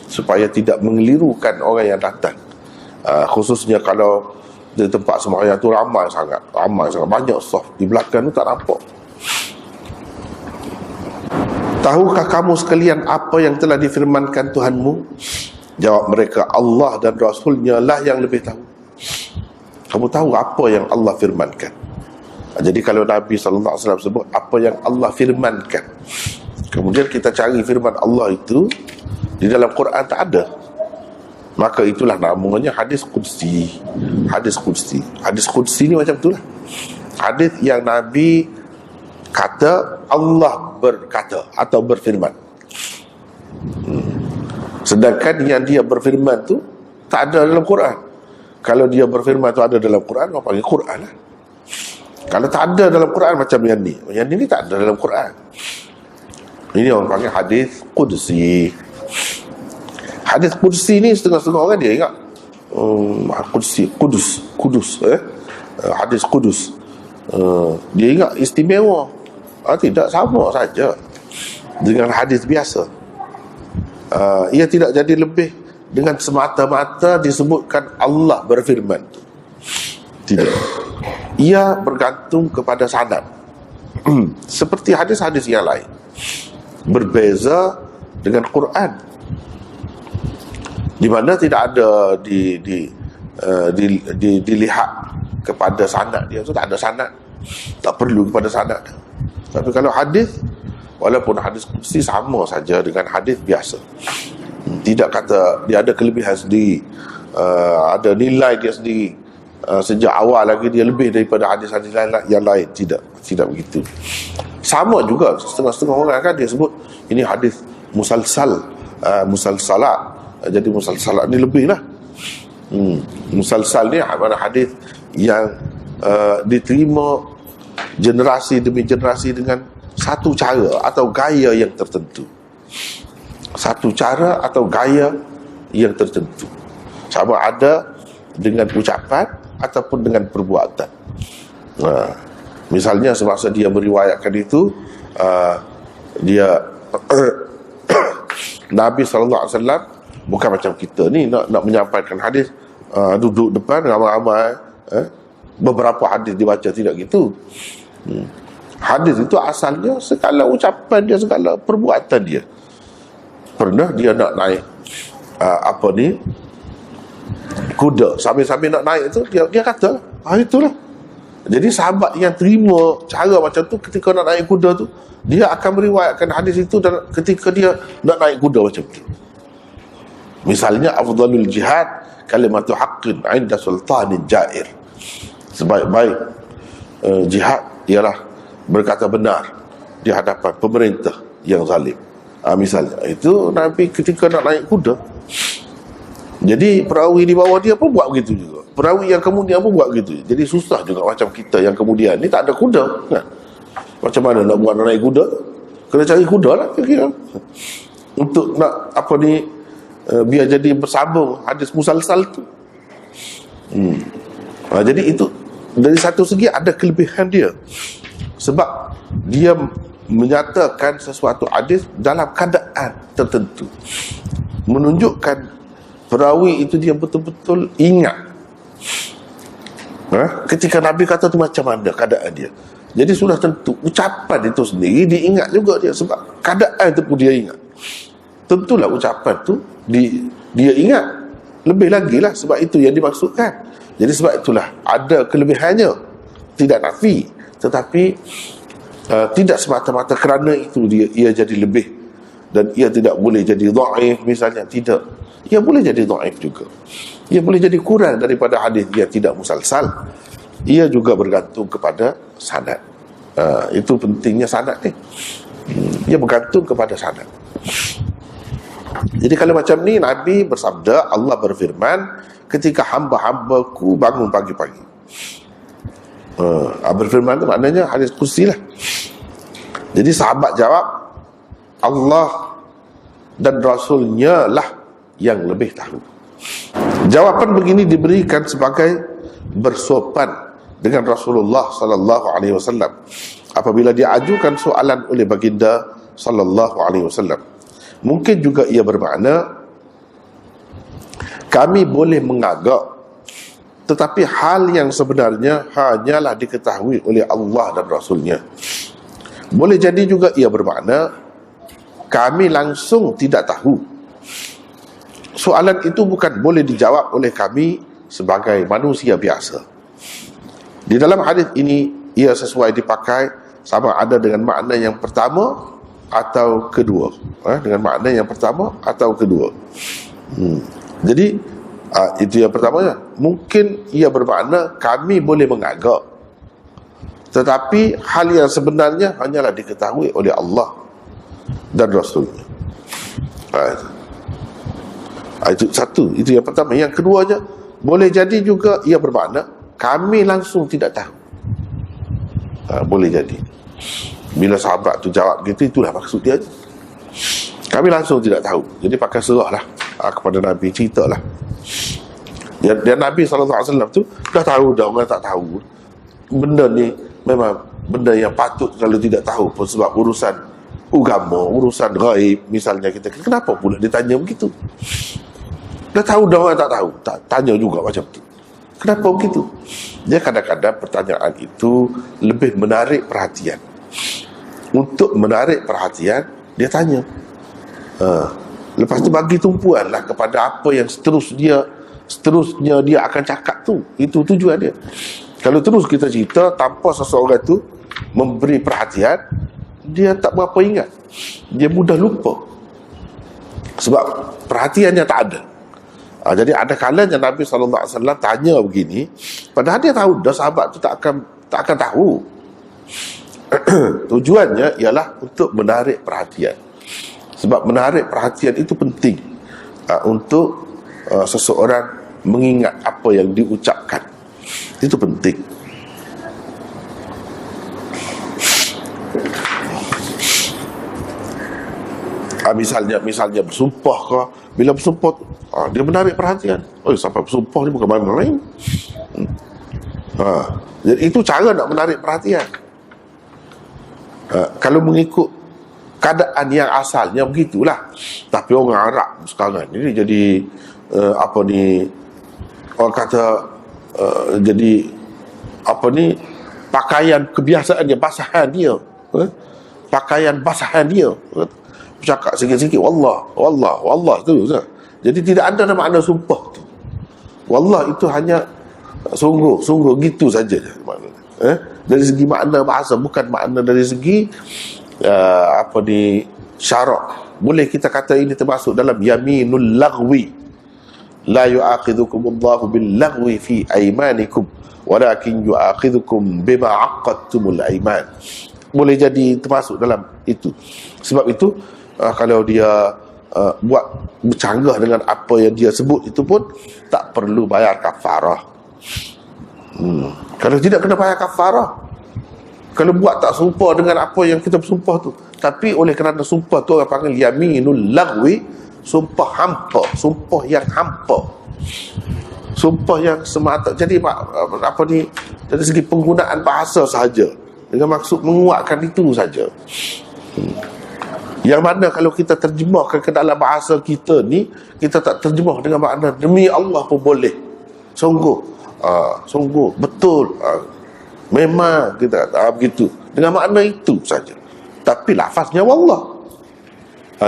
Speaker 1: supaya tidak mengelirukan orang yang datang. Khususnya kalau di tempat sembahyang tu ramai sangat, banyak saf di belakang tu tak nampak. Tahukah kamu sekalian apa yang telah difirmankan Tuhanmu? Jawab mereka, Allah dan Rasulnya lah yang lebih tahu. Kamu tahu apa yang Allah firmankan? Jadi kalau Nabi SAW sebut apa yang Allah firmankan, kemudian kita cari firman Allah itu di dalam Quran tak ada, maka itulah namanya hadis qudsi. Hadis qudsi ni macam itulah. Hadis yang Nabi kata, Allah berkata atau berfirman. Sedangkan yang dia berfirman tu tak ada dalam Quran. Kalau dia berfirman tu ada dalam Quran, orang panggil Quran lah. Kalau tak ada dalam Quran macam yang ni tak ada dalam Quran. Ini orang panggil hadis qudsi. Hadis qudsi ni setengah-setengah orang dia ingat Kudus hadis Kudus, dia ingat istimewa. Tidak, sama saja dengan hadis biasa. Ia tidak jadi lebih dengan semata-mata disebutkan Allah berfirman. Tidak, ia bergantung kepada sanad. Seperti hadis-hadis yang lain, berbeza dengan Quran, di mana tidak ada dilihat kepada sanad dia tu, tak ada sanad, tak perlu kepada sanad. Tapi kalau hadis, walaupun hadis qudsi, sama saja dengan hadis biasa. Tidak kata dia ada kelebihan sendiri, ada nilai dia sendiri, sejak awal lagi dia lebih daripada hadis-hadis yang lain. Tidak begitu. Sama juga setengah-setengah orang kan dia sebut ini hadis musalsalat. Jadi musalsalat ni lebih lah. Musalsal ni mana hadis yang diterima generasi demi generasi dengan satu cara atau gaya yang tertentu. Sama ada dengan ucapan ataupun dengan perbuatan. Misalnya semasa dia meriwayatkan itu, dia Nabi SAW bukan macam kita ni nak menyampaikan hadis, duduk depan ramai-ramai, beberapa hadis dibaca, tidak gitu. Hadis itu asalnya segala ucapan dia, segala perbuatan dia. Pernah dia nak naik kuda, sambil-sambil nak naik tu dia kata, itulah. Jadi sahabat yang terima cara macam tu ketika nak naik kuda tu, dia akan meriwayatkan hadis itu dan ketika dia nak naik kuda macam tu. Misalnya, afdalul jihad kalimatu haqqin 'inda sultanin jair. Sebaik-baik jihad ialah berkata benar di hadapan pemerintah yang zalim. Misalnya itu Nabi ketika nak naik kuda. Jadi perawi di bawah dia pun buat begitu juga, perawi yang kemudian pun buat begitu. Jadi susah juga macam kita yang kemudian ni tak ada kuda kan? Macam mana nak buat naik kuda? Kena cari kuda lah kira-kira untuk nak biar jadi bersambung hadis musalsal tu. Jadi itu dari satu segi ada kelebihan dia, sebab dia menyatakan sesuatu hadis dalam keadaan tertentu, menunjukkan perawi itu dia betul-betul ingat ketika Nabi kata tu macam mana keadaan dia. Jadi sudah tentu ucapan itu sendiri diingat juga dia, sebab keadaan itu pun dia ingat. Tentulah ucapan tu dia ingat lebih lagi lah, sebab itu yang dimaksudkan. Jadi sebab itulah ada kelebihannya, tidak nafi, tetapi tidak semata-mata kerana itu ia jadi lebih, dan ia tidak boleh jadi dhaif misalnya, tidak, ia boleh jadi dhaif juga. Ia boleh jadi kurang daripada hadis yang tidak musalsal. Ia juga bergantung kepada sanad. Itu pentingnya sanad ni. Ia bergantung kepada sanad. Jadi kalau macam ni, Nabi bersabda, Allah berfirman, ketika hamba-hambaku bangun pagi-pagi. Berfirman tu maknanya hadis kursi lah. Jadi sahabat jawab, Allah dan Rasulnya lah yang lebih tahu. Jawapan begini diberikan sebagai bersopan dengan Rasulullah sallallahu alaihi wasallam apabila diajukan soalan oleh baginda sallallahu alaihi wasallam. Mungkin juga ia bermakna kami boleh mengagak, tetapi hal yang sebenarnya hanyalah diketahui oleh Allah dan Rasulnya. Boleh jadi juga ia bermakna kami langsung tidak tahu. Soalan itu bukan boleh dijawab oleh kami sebagai manusia biasa. Di dalam hadis ini, ia sesuai dipakai sama ada dengan makna yang pertama atau kedua. Dengan makna yang pertama atau kedua. Jadi, itu yang pertamanya. Mungkin ia bermakna kami boleh mengagak, tetapi hal yang sebenarnya hanyalah diketahui oleh Allah dan Rasulnya. Itu satu, itu yang pertama. Yang keduanya, boleh jadi juga ia bermakna kami langsung tidak tahu. Boleh jadi. Bila sahabat tu jawab gitu, itulah maksud dia. Kami langsung tidak tahu. Jadi pakai serahlah kepada Nabi, ceritalah. Dan Nabi SAW tu dah tahu dah, orang tak tahu. Benda ni memang benda yang patut kalau tidak tahu pun, sebab urusan agama, urusan gaib misalnya, kita kenapa pula ditanya begitu? Dah tahu dah, orang tak tahu, tak tanya juga macam tu. Kenapa begitu? Dia kadang-kadang pertanyaan itu lebih menarik perhatian. Untuk menarik perhatian, dia tanya. Lepas tu bagi tumpuan lah kepada apa yang seterusnya dia akan cakap tu. Itu tujuan dia. Kalau terus kita cerita tanpa seseorang tu memberi perhatian, dia tak berapa ingat. Dia mudah lupa. Sebab perhatiannya tak ada. Jadi ada kalanya Nabi SAW tanya begini, padahal dia tahu dah sahabat tu tak akan tahu. Tujuannya ialah untuk menarik perhatian. Sebab menarik perhatian itu penting untuk seseorang mengingat apa yang diucapkan. Itu penting. Misalnya bersumpah ke, bila bersumpah dia menarik perhatian. Sampai bersumpah ni bukan main-main. Jadi itu cara nak menarik perhatian. Kalau mengikut keadaan yang asalnya begitulah. Tapi orang Arab sekarang ni jadi orang kata jadi pakaian kebiasaan dia, basahan dia. Pakaian basahan dia. Bercakap sikit-sikit wallah tu. Jadi tidak ada makna sumpah tu. Wallah itu hanya sungguh gitu saja maknanya. Dari segi makna bahasa, bukan makna dari segi syarak. Boleh kita kata ini termasuk dalam yaminul laghwi. La yu'akhidhukumullahu bil laghwi fi aymanikum walakin yu'akhidhukum bima 'aqadtumul ayman. Boleh jadi termasuk dalam itu. Sebab itu kalau dia buat bercanggah dengan apa yang dia sebut itu pun tak perlu bayar kafarah. Kalau tidak kena bayar kafarah. Kalau buat tak sumpah dengan apa yang kita bersumpah tu, tapi oleh kerana sumpah tu orang panggil yaminul laghwi, sumpah hampa, sumpah yang hampa, sumpah yang semata. Jadi dari segi penggunaan bahasa sahaja, dengan maksud menguatkan itu saja. Yang mana kalau kita terjemahkan ke dalam bahasa kita ni, kita tak terjemah dengan makna demi Allah pun boleh. Sungguh betul, memang kita kata begitu, dengan makna itu saja. Tapi lafaznya wallah,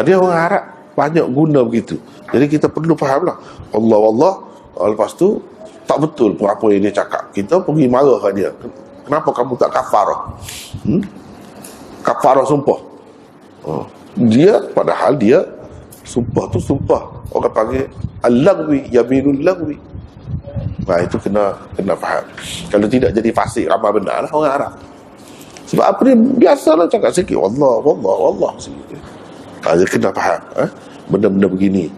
Speaker 1: dia orang Arab banyak guna begitu. Jadi kita perlu fahamlah Allah wallah. Lepas tu tak betul pun apa yang dia cakap, kita pergi marah kat dia. Kenapa kamu tak kafarah? Kafarah sumpah. Dia padahal dia sumpah tu sumpah orang panggil al-lagwi, yaminul lagwi. Nah, itu kena faham. Kalau tidak jadi fasik ramai benar lah orang Arab. Sebab apa dia biasalah cakap sikit wallah sikit. Dia kena faham benda-benda begini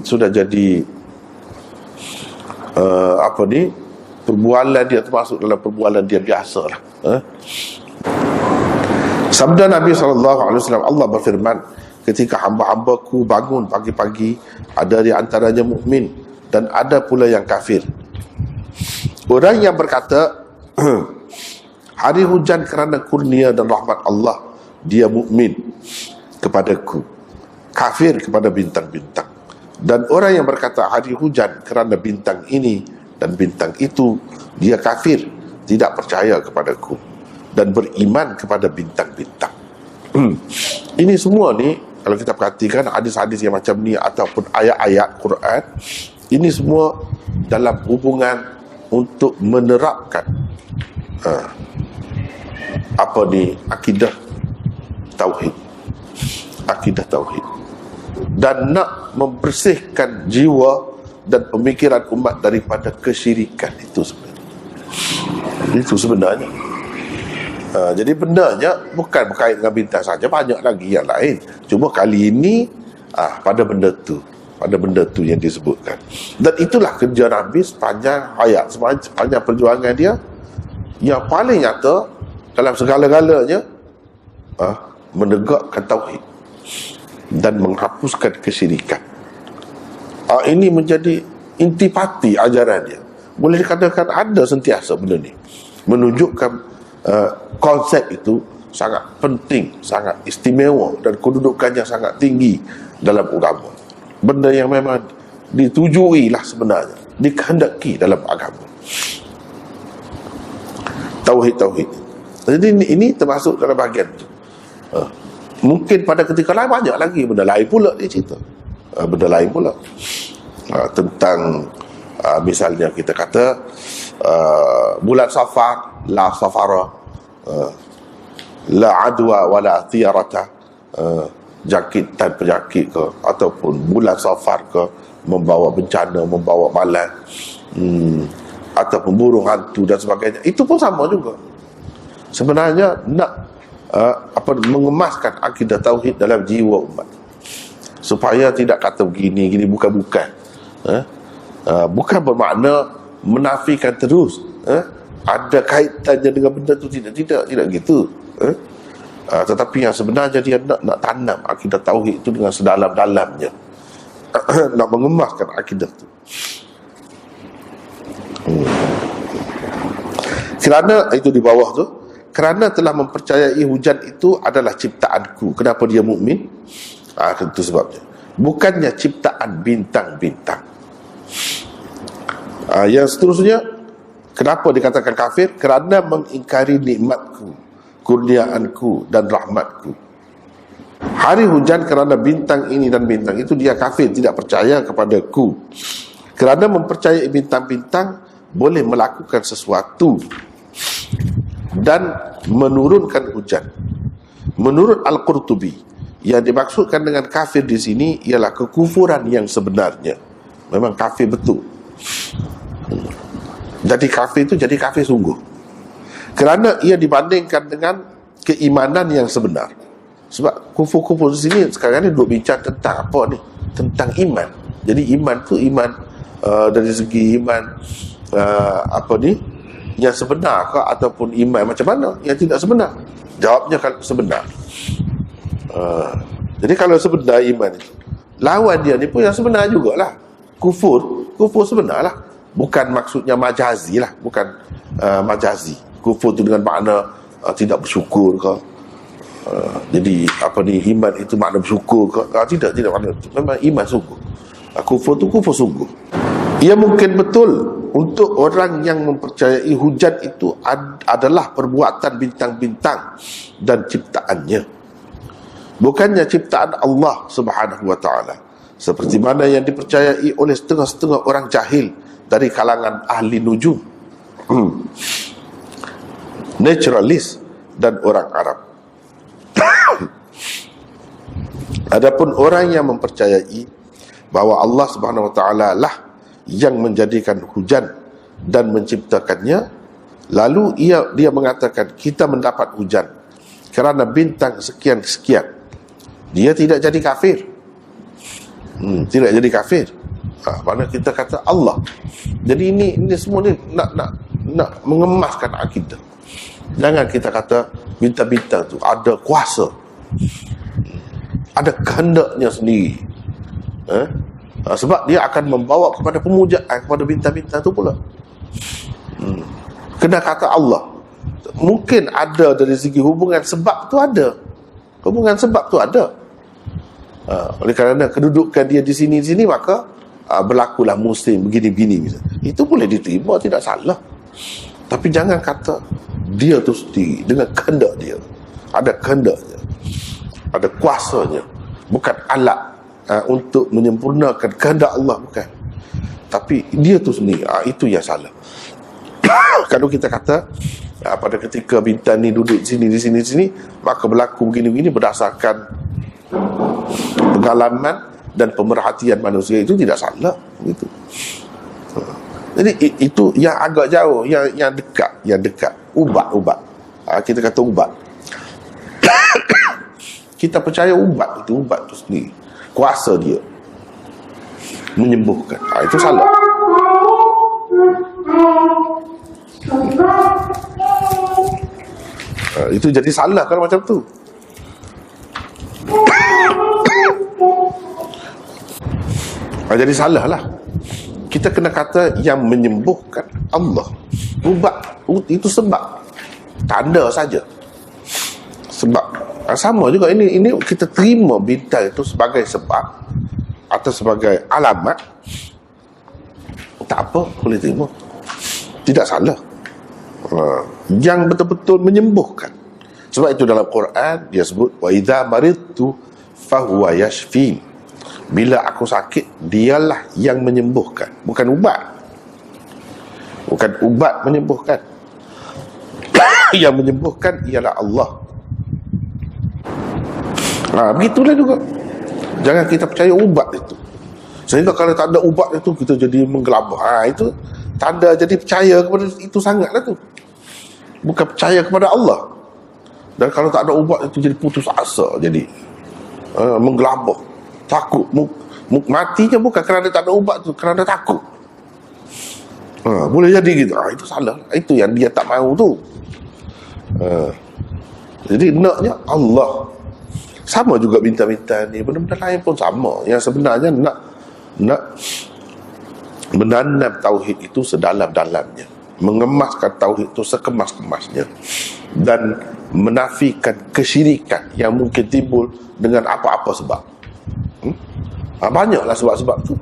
Speaker 1: sudah jadi perbualan dia, termasuk dalam perbualan dia biasalah. Sabda Nabi SAW, Allah berfirman, ketika hamba-hambaku bangun pagi-pagi, ada di antaranya mukmin dan ada pula yang kafir. Orang yang berkata hari hujan kerana kurnia dan rahmat Allah, dia mukmin kepadaku, kafir kepada bintang-bintang. Dan orang yang berkata hari hujan kerana bintang ini dan bintang itu, dia kafir, tidak percaya kepadaku dan beriman kepada bintang-bintang. Ini semua ni, kalau kita perhatikan hadis-hadis yang macam ni ataupun ayat-ayat Quran, ini semua dalam hubungan untuk menerapkan akidah tauhid, dan nak membersihkan jiwa dan pemikiran umat daripada kesyirikan. Itu sebenarnya. Jadi bendanya bukan berkait dengan bintang saja, banyak lagi yang lain. Cuma kali ini pada benda tu yang disebutkan. Dan itulah kerja Nabi sepanjang hayat, sepanjang perjuangan dia. Yang paling nyata dalam segala-galanya menegakkan tauhid dan menghapuskan kesyirikan. Ini menjadi intipati ajaran dia. Boleh dikatakan ada sentiasa benda ni, menunjukkan konsep itu sangat penting, sangat istimewa, dan kedudukannya sangat tinggi dalam agama. Benda yang memang ditujui lah sebenarnya, dikehendaki dalam agama. Tauhid. Jadi ini termasuk dalam bahagian itu. Mungkin pada ketika lain banyak lagi benda lain pula dia cerita. Benda lain pula tentang misalnya kita kata bulan Safar, la safara, la adwa wala thiyarata, jangkit dan penyakit ke, ataupun bulan Safar ke membawa bencana, membawa malan, ataupun burung hantu dan sebagainya. Itu pun sama juga. Sebenarnya nak mengemaskan akidah tauhid dalam jiwa umat, supaya tidak kata begini bukan bukan bermakna menafikan terus ada kaitannya dengan benda tu, tidak gitu. Tetapi yang sebenarnya dia nak tanam akidah tauhid itu dengan sedalam-dalamnya. Nak mengemaskan akidah tu. Kerana itu di bawah tu, kerana telah mempercayai hujan itu adalah ciptaanku. Kenapa dia mukmin? Tentu sebabnya. Bukannya ciptaan bintang-bintang. Yang seterusnya, kenapa dikatakan kafir? Kerana mengingkari nikmatku, kurniaanku dan rahmatku. Hari hujan kerana bintang ini dan bintang itu, dia kafir, tidak percaya kepadaku. Kerana mempercayai bintang-bintang boleh melakukan sesuatu dan menurunkan hujan. Menurut Al-Qurtubi, yang dimaksudkan dengan kafir di sini ialah kekufuran yang sebenarnya. Memang kafir betul. Jadi kafir itu jadi kafir sungguh. Kerana ia dibandingkan dengan keimanan yang sebenar. Sebab kufur-kufur di sini sekarang ni duk bincang tentang apa ni? Tentang iman. Jadi iman tu iman dari segi iman yang sebenar ke, ataupun iman macam mana yang tidak sebenar? Jawabnya kalau sebenar. Jadi kalau sebenar iman itu, lawan dia ni pun yang sebenar jugalah. Kufur sebenar lah. Bukan maksudnya majazi lah. Bukan majazi. Kufur tu dengan makna tidak bersyukur ke. Jadi iman itu makna bersyukur ke. Tidak makna itu. Memang iman sungguh. Kufur tu kufur sungguh. Ia mungkin betul untuk orang yang mempercayai hujan itu adalah perbuatan bintang-bintang dan ciptaannya, bukannya ciptaan Allah Subhanahu wa ta'ala, seperti mana yang dipercayai oleh setengah-setengah orang jahil dari kalangan ahli nujum, naturalis dan orang Arab. Adapun orang yang mempercayai bahawa Allah Subhanahu Wa Taala lah yang menjadikan hujan dan menciptakannya, lalu dia mengatakan kita mendapat hujan kerana bintang sekian-sekian, dia tidak jadi kafir. Tidak jadi kafir. Mana kita kata Allah. Jadi ini semua ni nak mengemaskan akidah. Jangan kita kata bintang-bintang tu ada kuasa, ada kehendaknya sendiri. Sebab dia akan membawa kepada pemujaan kepada bintang-bintang tu pula. Kena kata Allah. Mungkin ada dari segi hubungan sebab tu ada. Hubungan sebab tu ada. Oleh kerana kedudukan dia di sini maka berlakulah musim begini-begini. Itu boleh diterima, tidak salah. Tapi jangan kata dia tu sendiri dengan kehendak dia. Ada kehendaknya, ada kuasanya. Bukan alat untuk menyempurnakan kehendak Allah, bukan. Tapi dia tu sendiri, itu yang salah. Kalau kita kata pada ketika bintang ni duduk di sini, maka berlaku begini-begini berdasarkan pengalaman dan pemerhatian manusia, itu tidak salah gitu. Jadi itu yang agak jauh, yang dekat ubat. Kita kata ubat. Kita percaya ubat itu sendiri kuasa dia menyembuhkan. Itu salah. Itu jadi salah kalau macam tu. Jadi salah lah. Kita kena kata yang menyembuhkan Allah. Ubat itu sebab, tanda saja. Sebab sama juga ini kita terima bintang itu sebagai sebab atau sebagai alamat. Tak apa, boleh terima. Tidak salah. Yang betul-betul menyembuhkan. Sebab itu dalam Quran dia sebut wa idza maridtu fahuwa yashfin. Bila aku sakit, dialah yang menyembuhkan, bukan ubat. Bukan ubat menyembuhkan. Yang menyembuhkan ialah Allah. Begitulah juga. Jangan kita percaya ubat itu. Sehingga kalau tak ada ubat itu, kita jadi menggelabah. Itu tanda jadi percaya kepada itu sangatlah tu. Bukan percaya kepada Allah. Dan kalau tak ada ubat itu jadi putus asa, jadi menggelabah, takut. Matinya bukan kerana tak ada ubat tu, kerana takut. Boleh jadi gitu. Itu salah. Itu yang dia tak mahu tu. Jadi naknya Allah. Sama juga bintang-bintang ni, benda-benda lain pun sama. Yang sebenarnya nak menanam tauhid itu sedalam-dalamnya, mengemaskan tauhid itu sekemas-kemasnya, dan menafikan kesyirikan yang mungkin timbul dengan apa-apa sebab. Banyaklah sebab-sebab tu.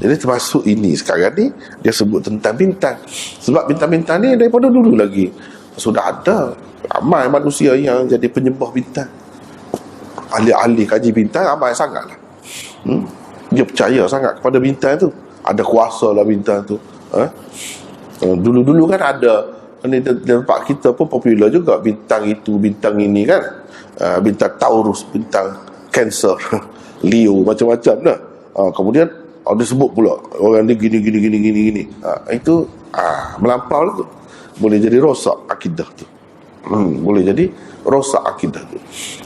Speaker 1: Jadi termasuk ini sekarang ni dia sebut tentang bintang. Sebab bintang-bintang ni daripada dulu lagi sudah ada. Ramai manusia yang jadi penyembah bintang. Ahli-ahli kaji bintang ramai sangatlah. Dia percaya sangat kepada bintang tu. Ada kuasa lah bintang tu. Dulu-dulu kan ada di tempat kita pun popular juga bintang itu, bintang ini kan. Bintang Taurus, bintang Cancer, Leo, macam-macam dah. Kemudian dia sebut pula orang ni gini. Itu melampau lah tu. Boleh jadi rosak akidah tu. Boleh jadi rosak akidah tu.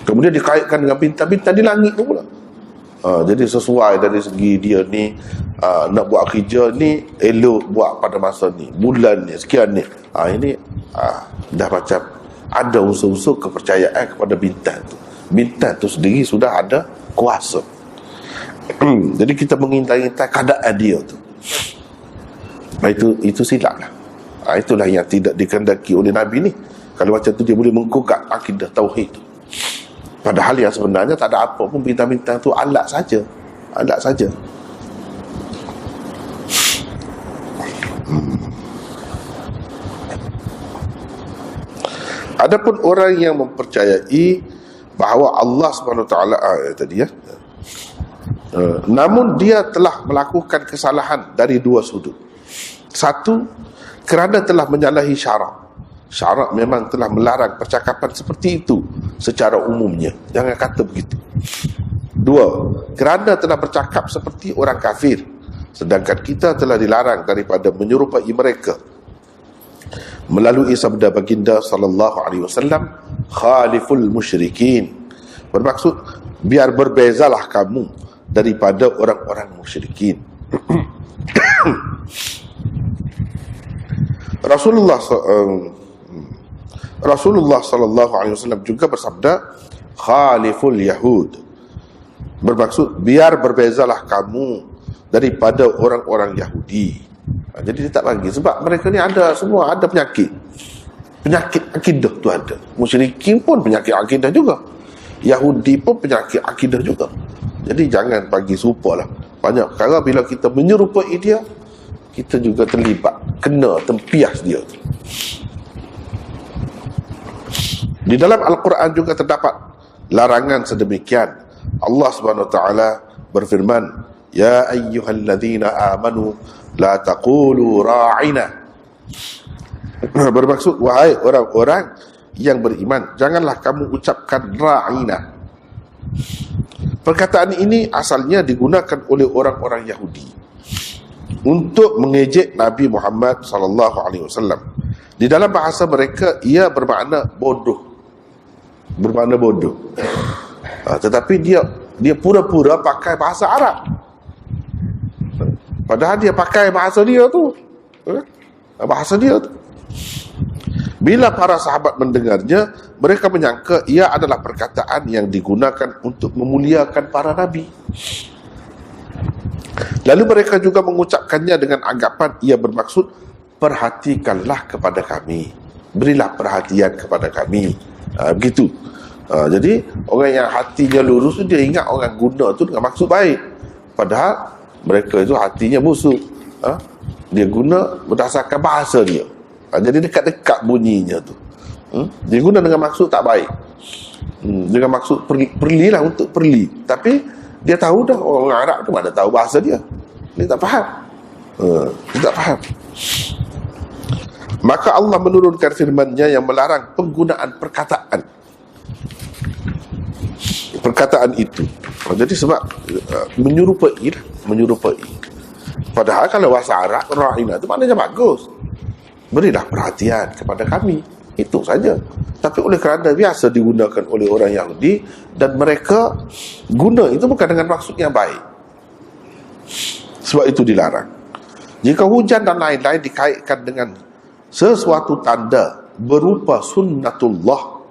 Speaker 1: Kemudian dikaitkan dengan bintang-bintang di langit tu pula. Jadi sesuai dari segi dia ni nak buat kerja ni elok buat pada masa ni, bulan ni, sekian ni. Ini dah macam ada unsur-unsur kepercayaan kepada bintang tu. Bintang tu sendiri sudah ada kuasa. Jadi kita mengintai-intai keadaan dia tu. Itu silap lah. Itulah yang tidak dikehendaki oleh Nabi ni. Kalau macam tu dia boleh menggugat akidah tauhid tu. Padahal yang sebenarnya tak ada apa pun, bintang-bintang tu alat saja. Alat saja. Adapun orang yang mempercayai bahawa Allah SWT tadi namun dia telah melakukan kesalahan dari dua sudut. Satu, kerana telah menyalahi syarak. Syarak memang telah melarang percakapan seperti itu secara umumnya. Jangan kata begitu. Dua, kerana telah bercakap seperti orang kafir, sedangkan kita telah dilarang daripada menyerupai mereka. Melalui sabda baginda sallallahu alaihi wasallam, khaliful musyrikin, bermaksud biar berbezalah kamu daripada orang-orang musyrikin. Rasulullah sallallahu alaihi wasallam juga bersabda, khaliful yahud, bermaksud biar berbezalah kamu daripada orang-orang Yahudi. Jadi dia tak bagi, sebab mereka ni ada semua ada penyakit akidah tu ada. Musyrikin pun penyakit akidah juga, Yahudi pun penyakit akidah juga. Jadi jangan bagi serupa lah. Banyak perkara bila kita menyerupai dia, kita juga terlibat, kena tempias dia. Di dalam Al-Quran juga terdapat larangan sedemikian. Allah Subhanahu wa taala berfirman, ya ayyuhalladzina amanu la taqulu ra'ina, bermaksud wahai orang-orang yang beriman, janganlah kamu ucapkan ra'ina. Perkataan ini asalnya digunakan oleh orang-orang Yahudi untuk mengejek Nabi Muhammad sallallahu alaihi wasallam. Di dalam bahasa mereka ia bermakna bodoh. Tetapi dia pura-pura pakai bahasa Arab, padahal dia pakai bahasa dia tu. Bila para sahabat mendengarnya, mereka menyangka ia adalah perkataan yang digunakan untuk memuliakan para nabi. Lalu mereka juga mengucapkannya dengan anggapan ia bermaksud, perhatikanlah kepada kami, berilah perhatian kepada kami. Begitu. Jadi orang yang hatinya lurus tu, dia ingat orang guna tu dengan maksud baik, padahal mereka itu hatinya busuk. Dia guna berdasarkan bahasa dia. Jadi dekat-dekat bunyinya tu. Dia guna dengan maksud tak baik, dengan maksud perlilah untuk perli. Tapi dia tahu dah orang Arab tu mana tahu bahasa dia. Dia tak faham. Dia tak faham. Maka Allah menurunkan firman-Nya yang melarang penggunaan perkataan itu. Jadi sebab menyerupai. Padahal kalau bahasa Arab ra'ina itu maknanya bagus, berilah perhatian kepada kami, itu saja. Tapi oleh kerana biasa digunakan oleh orang Yahudi, dan mereka guna itu bukan dengan maksud yang baik, sebab itu dilarang. Jika hujan dan lain-lain dikaitkan dengan sesuatu tanda berupa sunnatullah,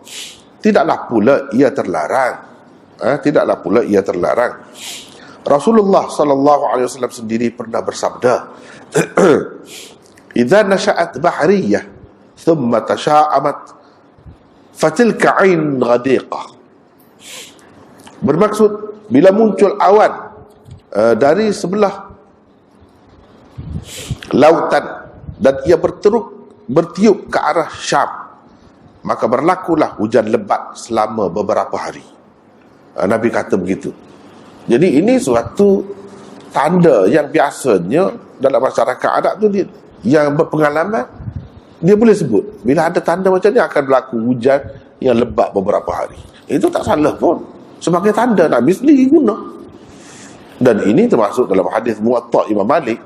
Speaker 1: tidaklah pula ia terlarang. Rasulullah sallallahu alaihi wasallam sendiri pernah bersabda, idza nasha'at bahriyah thumma tasha'amat fatilka 'ain ghadiqah, bermaksud bila muncul awan dari sebelah lautan dan ia bertiup ke arah Syam, maka berlakulah hujan lebat selama beberapa hari. Nabi kata begitu. Jadi ini suatu tanda yang biasanya dalam masyarakat Arab tu, dia yang berpengalaman, dia boleh sebut bila ada tanda macam ni akan berlaku hujan yang lebat beberapa hari. Itu tak salah pun, sebagai tanda Nabi sendiri guna. Dan ini termasuk dalam hadis Muwatta Imam Malik.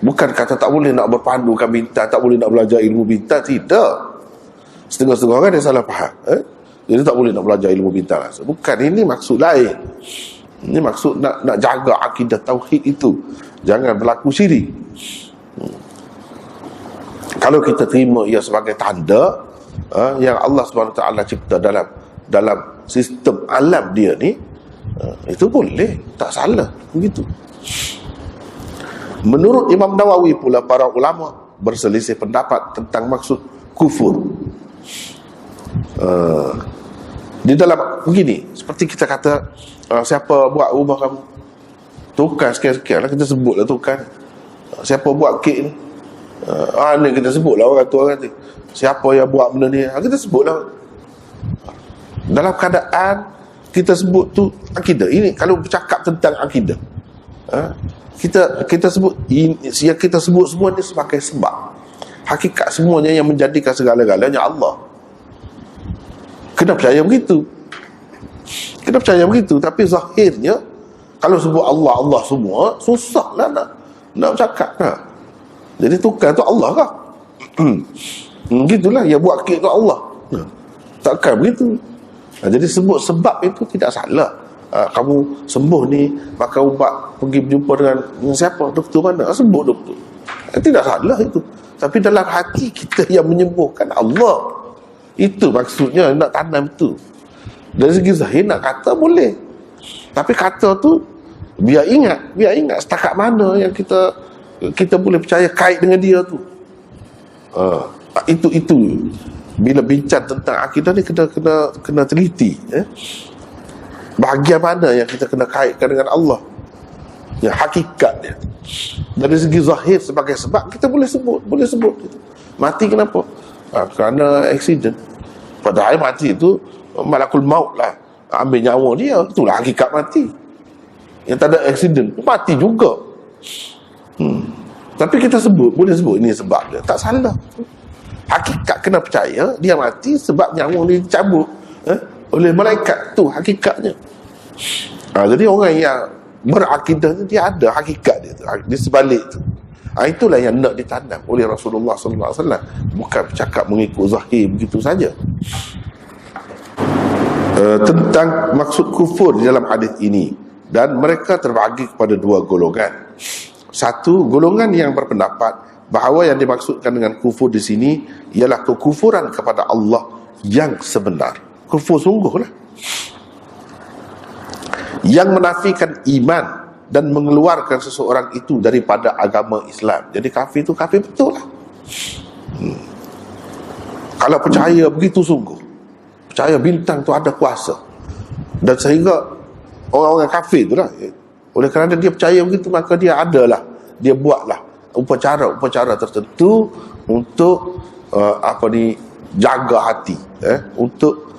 Speaker 1: Bukan kata tak boleh nak berpandukan bintang, tak boleh nak belajar ilmu bintang, tidak. Setengah-setengah orang dia salah faham. Jadi tak boleh nak belajar ilmu bintang. Bukan, ini maksud lain. Ini maksud nak jaga akidah tauhid itu, jangan berlaku syirik. Kalau kita terima ia sebagai tanda yang Allah SWT cipta dalam sistem alam dia ni, itu boleh, tak salah begitu. Menurut Imam Nawawi pula, para ulama berselisih pendapat tentang maksud kufur. Di dalam begini, seperti kita kata, siapa buat rumah kamu? Tukang sekian-sekian lah, kita sebutlah tukang. Siapa buat kek ni? Ni kita sebutlah orang tu, orang tu. Siapa yang buat benda ni? Kita sebutlah. Dalam keadaan kita sebut tu akidah. Ini kalau bercakap tentang akidah, kita sebut yang kita sebut semua ni sebagai sebab. Hakikat semuanya yang menjadikan segala-galanya Allah. Kena percaya begitu. Kita percaya begitu. Tapi zahirnya, kalau sebut Allah, Allah semua, susahlah nak cakap lah. Jadi tukar tu Allah kah? Gitulah, yang buat kek tu Allah. Takkan begitu. Jadi sebut sebab itu tidak salah. Kamu sembuh ni, maka ubat pergi berjumpa dengan siapa? Doktor mana? Sebut doktor. Tidak salah itu. Tapi dalam hati kita yang menyembuhkan Allah. Itu maksudnya nak tanam tu. Dari segi zahir nak kata boleh. Tapi kata tu biar ingat setakat mana yang kita boleh percaya kait dengan dia tu. Itu bila bincang tentang akidah ni kena teliti, bahagian mana yang kita kena kaitkan dengan Allah, yang hakikat dia. Dari segi zahir sebagai sebab kita boleh sebut gitu. Mati kenapa? Kerana aksiden. Padahal mati itu malakul maut lah, ambil nyawa dia. Itulah hakikat mati. Yang tak ada aksiden mati juga. Tapi kita boleh sebut ini sebab dia. Tak salah. Hakikat kena percaya dia mati sebab nyawa dia dicabut oleh malaikat. Tu hakikatnya. Jadi orang yang berakidah tu, dia ada hakikat dia tu, di sebalik tu. Itulah yang nak ditanam oleh Rasulullah SAW. Bukan bercakap mengikut zahir begitu saja. Tentang maksud kufur di dalam hadis ini, dan mereka terbagi kepada dua golongan. Satu, golongan yang berpendapat bahawa yang dimaksudkan dengan kufur di sini ialah kekufuran kepada Allah yang sebenar. Kufur sungguhlah, yang menafikan iman dan mengeluarkan seseorang itu daripada agama Islam. Jadi kafir itu kafir betul lah. Kalau percaya begitu sungguh, percaya bintang tu ada kuasa, dan sehingga orang-orang kafir tu lah, oleh kerana dia percaya begitu, maka dia adalah, dia buatlah upacara tertentu untuk jaga hati, untuk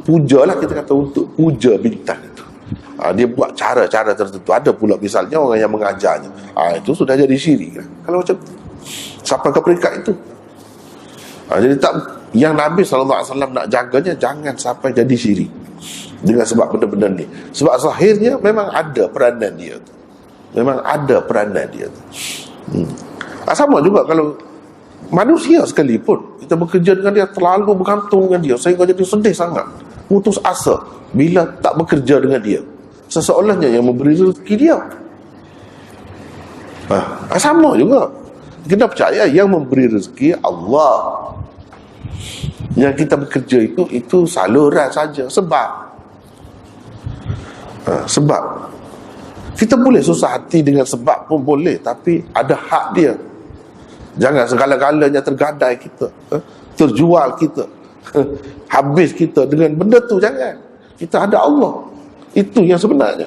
Speaker 1: puja lah, kita kata untuk puja bintang itu. Dia buat cara-cara tertentu. Ada pula misalnya orang yang mengajarnya, itu sudah jadi syirik lah kalau macam tu, sampai ke peringkat itu. Jadi yang Nabi SAW nak jaganya jangan sampai jadi syirik dengan sebab benda-benda ni. Sebab zahirnya memang ada peranan dia tu. Sama juga kalau manusia sekalipun, kita bekerja dengan dia, terlalu bergantung dengan dia sehingga jadi sedih sangat, putus asa bila tak bekerja dengan dia, seseolahnya yang memberi rezeki dia. Sama juga, kita percaya yang memberi rezeki Allah. Yang kita bekerja itu saluran saja, sebab kita boleh susah hati dengan sebab pun boleh, tapi ada hak dia. Jangan segala-galanya tergadai kita, terjual kita, habis kita dengan benda tu. Jangan. Kita ada Allah, itu yang sebenarnya.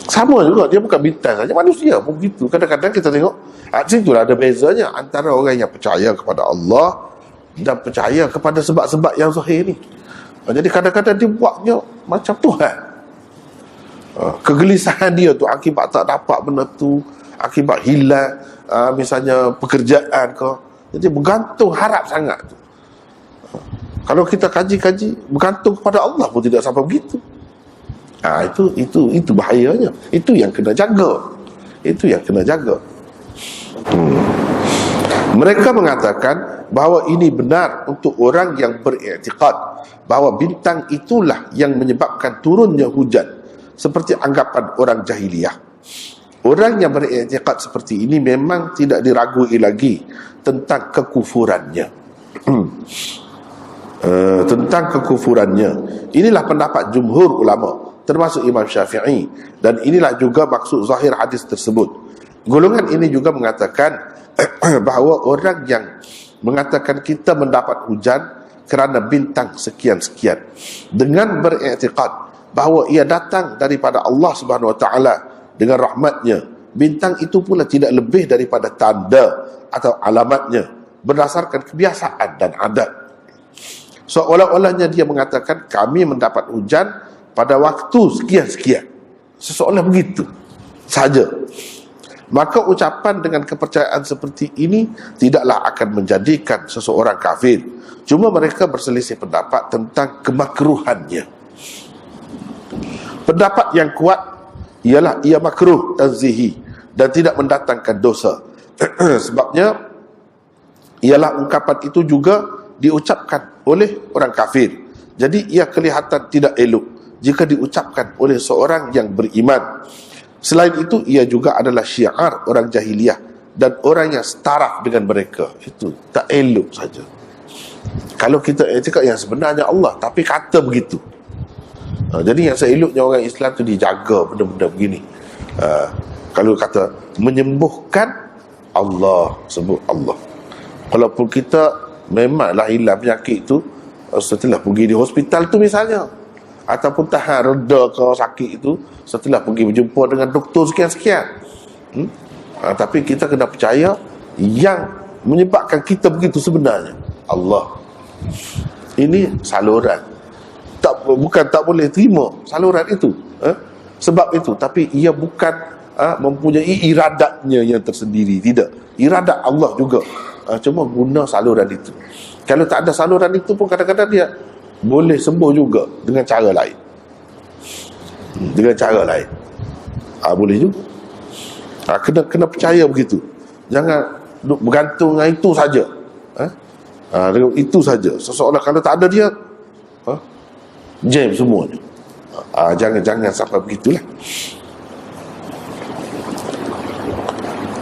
Speaker 1: Sama juga, dia bukan bintang saja, manusia pun begitu. Kadang-kadang kita tengok, situlah ada bezanya antara orang yang percaya kepada Allah dan percaya kepada sebab-sebab yang zahir ni. Jadi kadang-kadang dia buatnya macam Tuhan. Kegelisahan dia tu akibat tak dapat benda tu, akibat hilang misalnya pekerjaan ke, jadi bergantung harap sangat tu. Kalau kita kaji-kaji, bergantung kepada Allah pun tidak sampai begitu. Itu bahayanya. Itu yang kena jaga. Mereka mengatakan bahawa ini benar untuk orang yang beriktikad bahawa bintang itulah yang menyebabkan turunnya hujan, seperti anggapan orang jahiliyah. Orang yang beriktikad seperti ini memang tidak diragui lagi tentang kekufurannya. Inilah pendapat jumhur ulama, termasuk Imam Syafi'i, dan inilah juga maksud zahir hadis tersebut. Golongan ini juga mengatakan bahawa orang yang mengatakan kita mendapat hujan kerana bintang sekian-sekian, dengan beriktikad bahawa ia datang daripada Allah Subhanahu Wa Taala dengan rahmatnya, bintang itu pula tidak lebih daripada tanda atau alamatnya berdasarkan kebiasaan dan adat. Seolah-olahnya dia mengatakan kami mendapat hujan pada waktu sekian-sekian, seolah begitu saja. Maka ucapan dengan kepercayaan seperti ini tidaklah akan menjadikan seseorang kafir. Cuma mereka berselisih pendapat tentang kemakruhannya. Pendapat yang kuat ialah ia makruh tanzihi dan tidak mendatangkan dosa. Sebabnya ialah ungkapan itu juga diucapkan oleh orang kafir. Jadi ia kelihatan tidak elok jika diucapkan oleh seorang yang beriman. Selain itu, ia juga adalah syiar orang jahiliyah dan orang yang setaraf dengan mereka. Itu tak elok saja. Kalau kita cakap yang sebenarnya Allah, tapi kata begitu. Jadi yang seeloknya orang Islam tu dijaga benda-benda begini. Kalau kata menyembuhkan, Allah, sebut Allah. Walaupun kita memanglah hilang penyakit tu setelah pergi di hospital tu misalnya, ataupun tahan reda ke sakit itu setelah pergi berjumpa dengan doktor sekian-sekian. Tapi kita kena percaya yang menyebabkan kita begitu sebenarnya Allah. Ini saluran. Bukan tak boleh terima saluran itu, sebab itu, tapi ia bukan mempunyai iradatnya yang tersendiri. Tidak, iradat Allah juga, cuma guna saluran itu. Kalau tak ada saluran itu pun kadang-kadang dia boleh sembuh juga dengan cara lain. Dengan cara lain boleh juga. Kena percaya begitu. Jangan bergantung dengan itu saja. Dengan itu saja. Seseorang kalau tak ada dia, jam semuanya. Jangan sampai begitulah.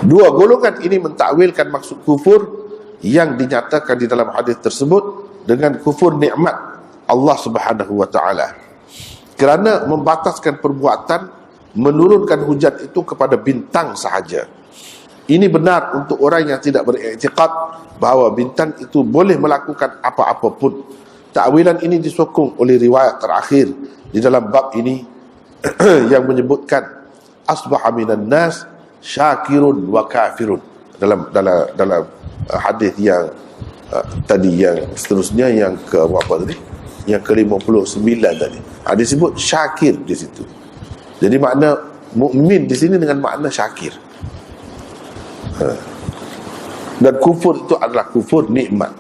Speaker 1: Dua golongan ini mentakwilkan maksud kufur yang dinyatakan di dalam hadis tersebut dengan kufur nikmat Allah Subhanahu wa taala. Kerana membataskan perbuatan menurunkan hujan itu kepada bintang sahaja. Ini benar untuk orang yang tidak beriktikad bahawa bintang itu boleh melakukan apa-apa pun. Takwilan ini disokong oleh riwayat terakhir di dalam bab ini yang menyebutkan asbaha minan nas syakirun wa kafirun. Dalam hadis yang tadi, yang seterusnya, yang ke berapa tadi? Yang ke-59 tadi. Disebut syakir di situ. Jadi makna mukmin di sini dengan makna syakir. Dan kufur itu adalah kufur nikmat.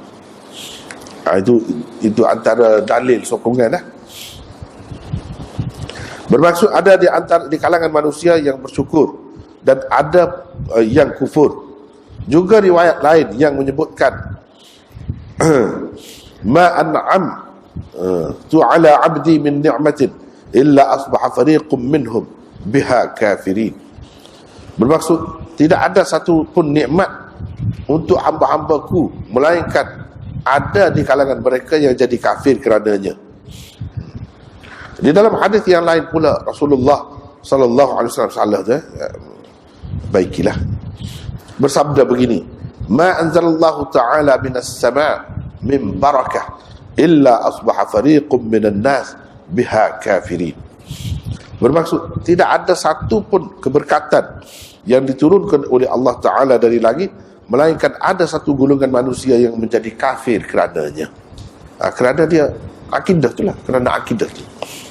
Speaker 1: Itu antara dalil sokongan lah. Bermaksud ada di kalangan manusia yang bersyukur dan ada yang kufur. Juga riwayat lain yang menyebutkan ma an'am tu ala abdi min ni'matin illa asbaha fariqum minhum biha kafirin. Bermaksud tidak ada satu pun nikmat untuk hamba-hambaku melainkan ada di kalangan mereka yang jadi kafir kerananya. Di dalam hadis yang lain pula Rasulullah sallallahu alaihi wasallam baikilah bersabda begini, ma anzalallahu ta'ala minas sama' min barakah illa asbaha fariqum minan nas biha kafirin. Bermaksud tidak ada satu pun keberkatan yang diturunkan oleh Allah Ta'ala dari langit melainkan ada satu golongan manusia yang menjadi kafir kerananya. Kerana dia akidah itulah, kerana akidah tu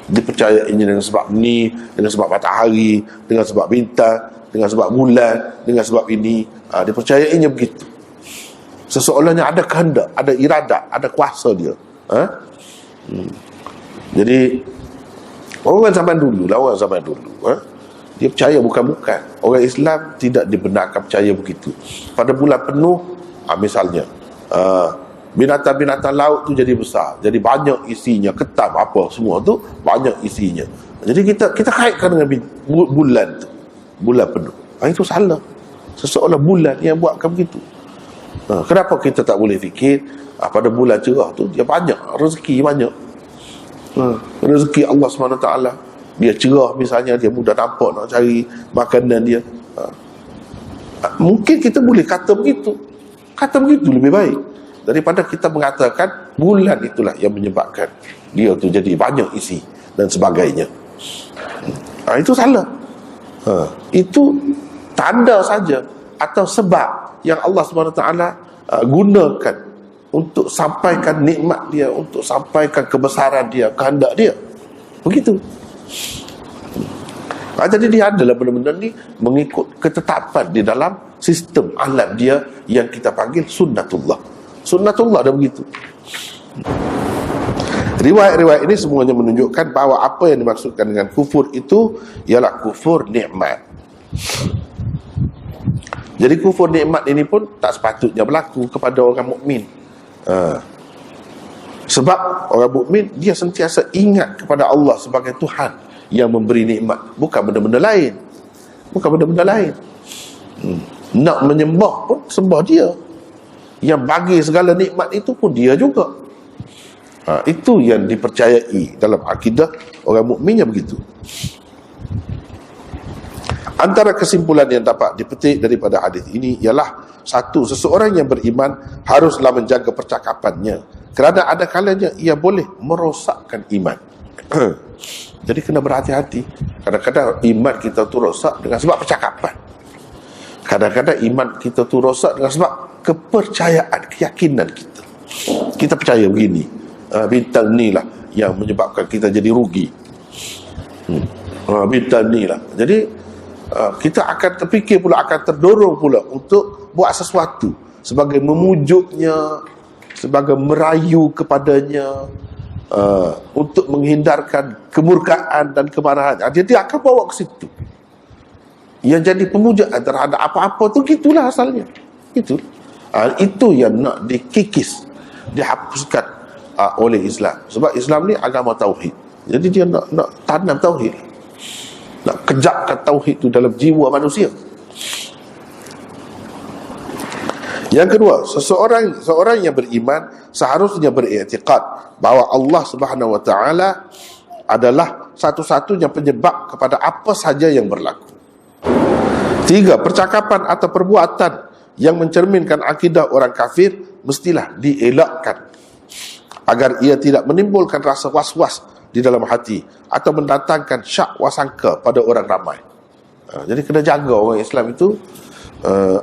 Speaker 1: dipercayainya dengan sebab ni, dengan sebab matahari, dengan sebab bintang, dengan sebab bulan, dengan sebab ini. Dipercayainya begitu. Seseorangnya ada kehendak, ada iradat, ada kuasa dia. Jadi orang zaman dulu, dia percaya bukan-bukan. Orang Islam tidak dibenarkan percaya begitu. Pada bulan penuh, misalnya binatang-binatang laut tu jadi besar, jadi banyak isinya, ketam apa semua tu banyak isinya. Jadi kita kaitkan dengan bulan tu, bulan penuh. Itu salah. Seseorang bulan yang buatkan begitu. Kenapa kita tak boleh fikir pada bulan cerah tu dia banyak rezeki, banyak rezeki Allah SWT. Dia cerah misalnya, dia mudah nampak nak cari makanan dia. Mungkin kita boleh kata begitu lebih baik daripada kita mengatakan bulan itulah yang menyebabkan dia tu jadi banyak isi dan sebagainya. Itu salah. Itu tanda saja atau sebab yang Allah SWT gunakan untuk sampaikan nikmat dia, untuk sampaikan kebesaran dia, kehendak dia. Begitu. Jadi dia adalah benda-benda ni mengikut ketetapan di dalam sistem alam dia yang kita panggil sunnatullah. Sunnatullah dah begitu. Riwayat-riwayat ini semuanya menunjukkan bahawa apa yang dimaksudkan dengan kufur itu ialah kufur nikmat. Jadi kufur nikmat ini pun tak sepatutnya berlaku kepada orang mukmin. Sebab orang mukmin dia sentiasa ingat kepada Allah sebagai Tuhan yang memberi nikmat, bukan benda-benda lain. Bukan benda-benda lain. Nak menyembah pun sembah dia. Yang bagi segala nikmat itu pun dia juga. Itu yang dipercayai dalam akidah orang mukminnya begitu. Antara kesimpulan yang dapat dipetik daripada hadis ini ialah satu, seseorang yang beriman haruslah menjaga percakapannya, kerana ada kalanya ia boleh merosakkan iman. Jadi kena berhati-hati. Kadang-kadang iman kita tu rosak dengan sebab percakapan. Kadang-kadang iman kita tu rosak dengan sebab kepercayaan, keyakinan kita. Kita percaya begini, bintang ni lah yang menyebabkan kita jadi rugi. Bintang ni lah. Jadi kita akan terfikir pula, akan terdorong pula untuk buat sesuatu sebagai memujuknya, sebagai merayu kepadanya, untuk menghindarkan kemurkaan dan kemarahan. Dia akan bawa ke situ. Yang jadi pemujaan terhadap apa-apa tu gitulah asalnya. Itu yang nak dikikis, dihapuskan oleh Islam. Sebab Islam ni agama tauhid. Jadi dia nak tanam tauhid, nak kejakkan tauhid itu dalam jiwa manusia. Yang kedua, seorang yang beriman seharusnya beriktikad bahawa Allah Subhanahu wa taala adalah satu-satunya penyebab kepada apa saja yang berlaku. 3, percakapan atau perbuatan yang mencerminkan akidah orang kafir mestilah dielakkan agar ia tidak menimbulkan rasa was-was di dalam hati atau mendatangkan syak wasangka pada orang ramai. Jadi kena jaga orang Islam itu.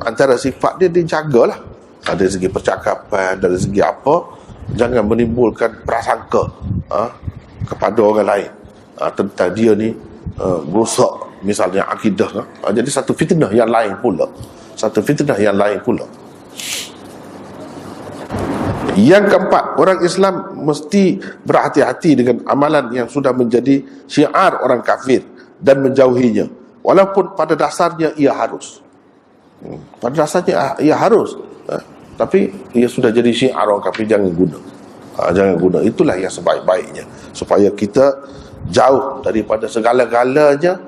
Speaker 1: Antara sifat dia dijagalah. Dari segi percakapan, dari segi apa, jangan menimbulkan prasangka kepada orang lain tentang dia ni merosak misalnya akidah. Jadi satu fitnah yang lain pula. Yang keempat, orang Islam mesti berhati-hati dengan amalan yang sudah menjadi syiar orang kafir dan menjauhinya, walaupun pada dasarnya ia harus. Tapi ia sudah jadi syiar orang kafir, jangan guna. Itulah yang sebaik-baiknya, supaya kita jauh daripada segala-galanya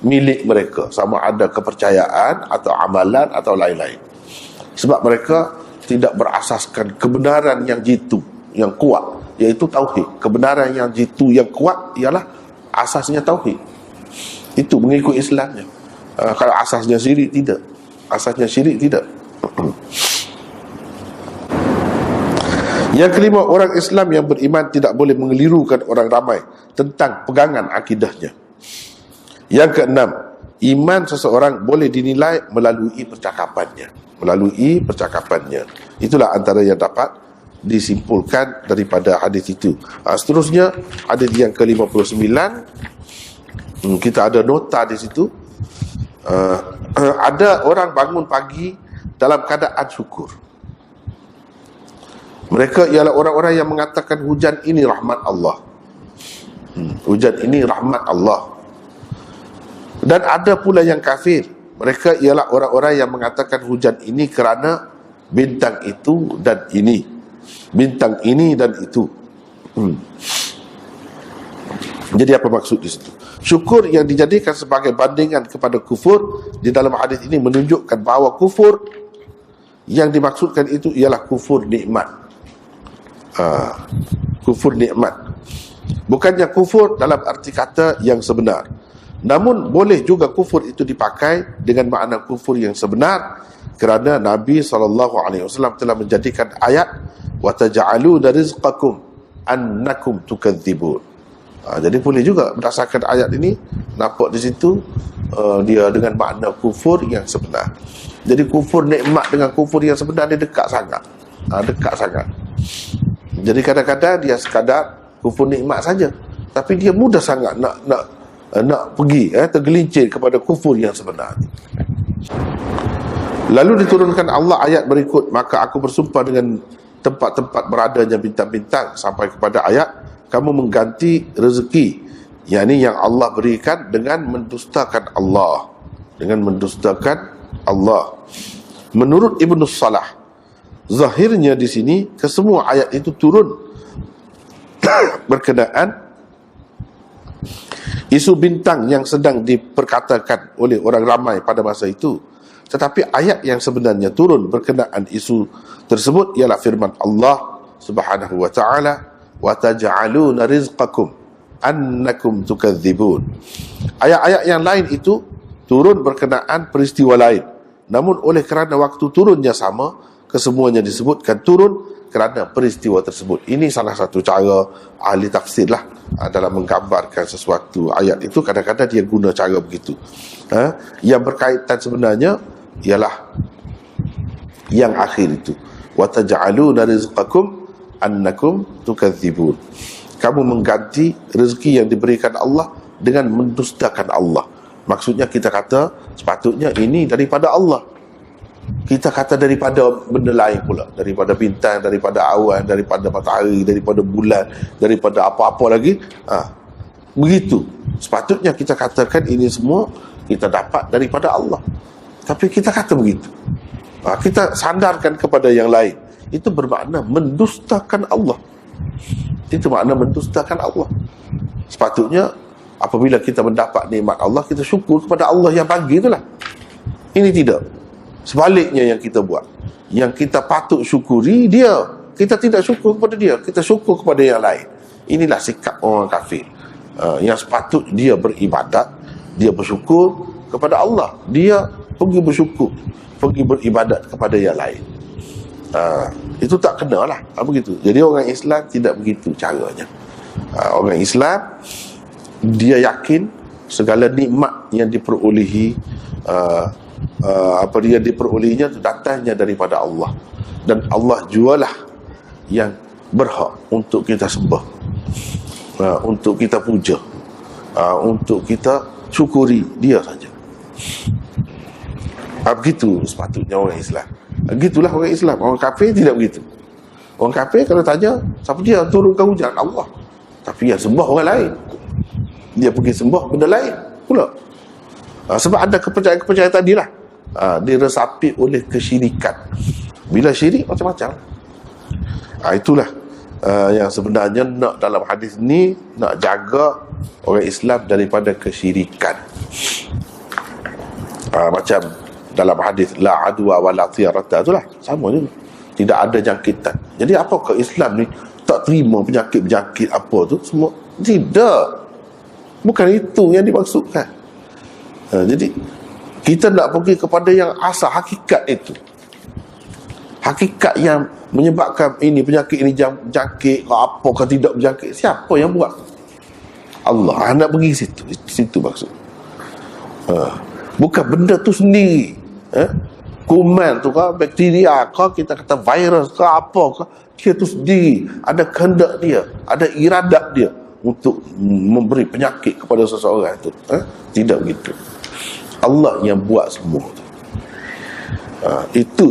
Speaker 1: milik mereka, sama ada kepercayaan atau amalan atau lain-lain. Sebab mereka tidak berasaskan kebenaran yang jitu, yang kuat, iaitu tauhid. Kebenaran yang jitu, yang kuat ialah asasnya tauhid. Itu mengikut Islamnya. Kalau asasnya syirik, tidak. Yang kelima, orang Islam yang beriman tidak boleh mengelirukan orang ramai tentang pegangan akidahnya. Yang keenam, iman seseorang boleh dinilai melalui percakapannya. Itulah antara yang dapat disimpulkan daripada hadis itu. Seterusnya, hadis yang ke-59, kita ada nota di situ. Ada orang bangun pagi dalam keadaan syukur. Mereka ialah orang-orang yang mengatakan hujan ini rahmat Allah. Hujan ini rahmat Allah. Dan ada pula yang kafir. Mereka ialah orang-orang yang mengatakan hujan ini kerana bintang itu dan ini, bintang ini dan itu. Jadi apa maksud di situ? Syukur yang dijadikan sebagai bandingan kepada kufur di dalam hadis ini menunjukkan bahawa kufur yang dimaksudkan itu ialah kufur nikmat. Kufur nikmat, bukannya kufur dalam arti kata yang sebenar. Namun boleh juga kufur itu dipakai dengan makna kufur yang sebenar, kerana Nabi SAW telah menjadikan ayat wa taj'aluna rizqakum annakum tukadzibun. Jadi boleh juga berdasarkan ayat ini nampak di situ dia dengan makna kufur yang sebenar. Jadi kufur nikmat dengan kufur yang sebenar dia dekat sangat. Jadi kadang-kadang dia sekadar kufur nikmat saja, tapi dia mudah sangat nak nak pergi tergelincir kepada kufur yang sebenar. Lalu diturunkan Allah ayat berikut, maka aku bersumpah dengan tempat-tempat beradanya bintang-bintang, sampai kepada ayat kamu mengganti rezeki, yakni yang Allah berikan dengan mendustakan Allah, Menurut Ibnu Salah, zahirnya di sini kesemua ayat itu turun berkenaan isu bintang yang sedang diperkatakan oleh orang ramai pada masa itu. Tetapi ayat yang sebenarnya turun berkenaan isu tersebut ialah firman Allah Subhanahu wa taala, wa taj'aluna rizqakum annakum tukadzibun. Ayat-ayat yang lain itu turun berkenaan peristiwa lain, namun oleh kerana waktu turunnya sama, kesemuanya disebutkan turun kerana peristiwa tersebut. Ini salah satu cara ahli tafsir lah dalam menggambarkan sesuatu ayat itu. Kadang-kadang dia guna cara begitu. Yang berkaitan sebenarnya ialah yang akhir itu, wa taj'aluna rizqakum annakum tukadzibun. Kamu mengganti rezeki yang diberikan Allah dengan mendustakan Allah. Maksudnya kita kata sepatutnya ini daripada Allah, kita kata daripada benda lain pula, daripada bintang, daripada awan, daripada matahari, daripada bulan, daripada apa-apa lagi. Begitu sepatutnya kita katakan ini semua kita dapat daripada Allah, tapi kita kata begitu. Kita sandarkan kepada yang lain, itu bermakna mendustakan Allah. Itu makna mendustakan Allah. Sepatutnya apabila kita mendapat nikmat Allah, kita syukur kepada Allah yang bagi itulah. Ini tidak. Sebaliknya yang kita buat, yang kita patut syukuri dia, kita tidak syukur kepada dia, kita syukur kepada yang lain. Inilah sikap orang kafir. Yang sepatut dia beribadat, dia bersyukur kepada Allah, dia pergi bersyukur, pergi beribadat kepada yang lain. Itu tak kena lah, begitu. Jadi orang Islam tidak begitu caranya. Orang Islam dia yakin segala nikmat yang diperolehi, dia diperolehinya itu datangnya daripada Allah, dan Allah jualah yang berhak untuk kita sembah, untuk kita puja, untuk kita syukuri dia saja. Begitu sepatutnya orang Islam. Gitulah orang Islam. Orang kafir tidak begitu. Orang kafir kalau tanya siapa dia turunkan hujan, Allah. Tapi yang sembah orang lain, dia pergi sembah benda lain pula. Sebab ada kepercayaan-kepercayaan tadilah, diresapi oleh kesyirikan. Bila syirik macam-macam. Itulah yang sebenarnya nak dalam hadis ni, nak jaga orang Islam daripada kesyirikan. Macam dalam hadis la adwa wa la tiyarata, itulah sama juga, tidak ada jangkitan. Jadi apakah Islam ni tak terima penyakit-penyakit apa tu semua? Tidak, bukan itu yang dimaksudkan. Jadi kita nak pergi kepada yang asal hakikat itu, hakikat yang menyebabkan ini penyakit ini jangkit ke apa ke tidak berjangkit. Siapa yang buat? Allah. Nak pergi situ maksud. Bukan benda tu sendiri. Kuman tu ke, bakteria ke, kita kata virus ke, apa ke, dia tu sendiri ada kehendak dia, ada iradat dia untuk memberi penyakit kepada seseorang itu. Tidak begitu. Allah yang buat semua tu.